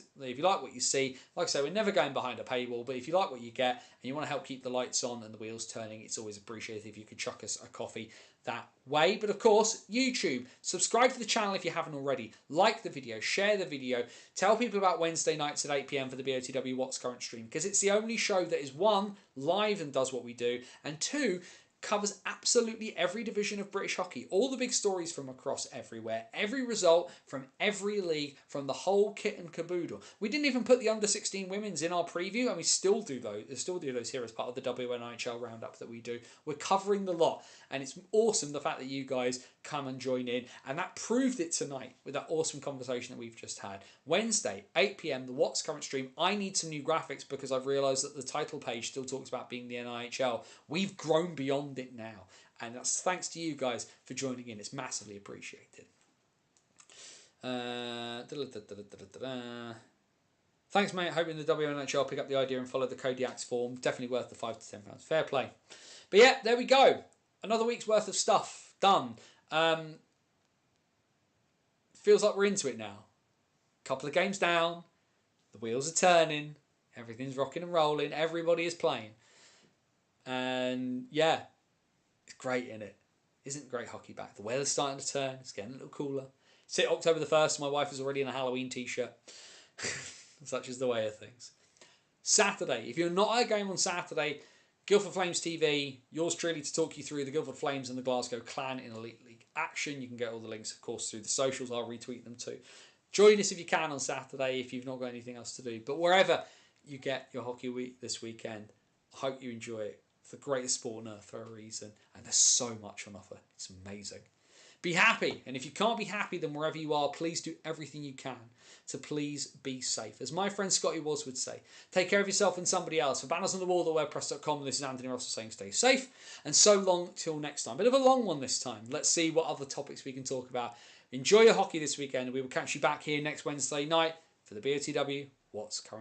what you see, like I say, we're never going behind a paywall, but if you like what you get and you want to help keep the lights on and the wheels turning, it's always appreciated if you could chuck us a coffee that way. But of course, YouTube, subscribe to the channel if you haven't already, like the video, share the video, tell people about Wednesday nights at 8 p.m. for the BOTW What's Current stream, because it's the only show that is, one, live and does what we do, and two, covers absolutely every division of British hockey, all the big stories from across everywhere, every result from every league, from the whole kit and caboodle. We didn't even put the under-16 women's in our preview, and we still do those here as part of the WNIHL roundup that we do. We're covering the lot, and it's awesome the fact that you guys come and join in, and that proved it tonight with that awesome conversation that we've just had. Wednesday, 8 p.m, the What's Current stream. I need some new graphics because I've realised that the title page still talks about being the NIHL. We've grown beyond it now, and that's thanks to you guys for joining in. It's massively appreciated. Thanks, mate. Hoping the WNHL pick up the idea and follow the Kodiak's form. Definitely worth the £5 to £10. Fair play. But yeah, there we go. Another week's worth of stuff done. Feels like we're into it now. Couple of games down. The wheels are turning. Everything's rocking and rolling. Everybody is playing. And yeah, it's great, isn't it? Isn't great hockey back? The weather's starting to turn. It's getting a little cooler. It's October the 1st. My wife is already in a Halloween t-shirt. Such is the way of things. Saturday. If you're not at a game on Saturday, Guildford Flames TV, yours truly to talk you through the Guildford Flames and the Glasgow Clan in Elite League action. You can get all the links, of course, through the socials. I'll retweet them too. Join us if you can on Saturday if you've not got anything else to do. But wherever you get your hockey week this weekend, I hope you enjoy it. It's the greatest sport on earth for a reason, and there's so much on offer. It's amazing. Be happy, and if you can't be happy, then wherever you are, please do everything you can to please be safe. As my friend Scotty Woz would say, take care of yourself and somebody else. For bannersonthewall.wordpress.com, this is Anthony Russell saying stay safe, and so long till next time. Bit of a long one this time. Let's see what other topics we can talk about. Enjoy your hockey this weekend, and we will catch you back here next Wednesday night for the BOTW What's Current.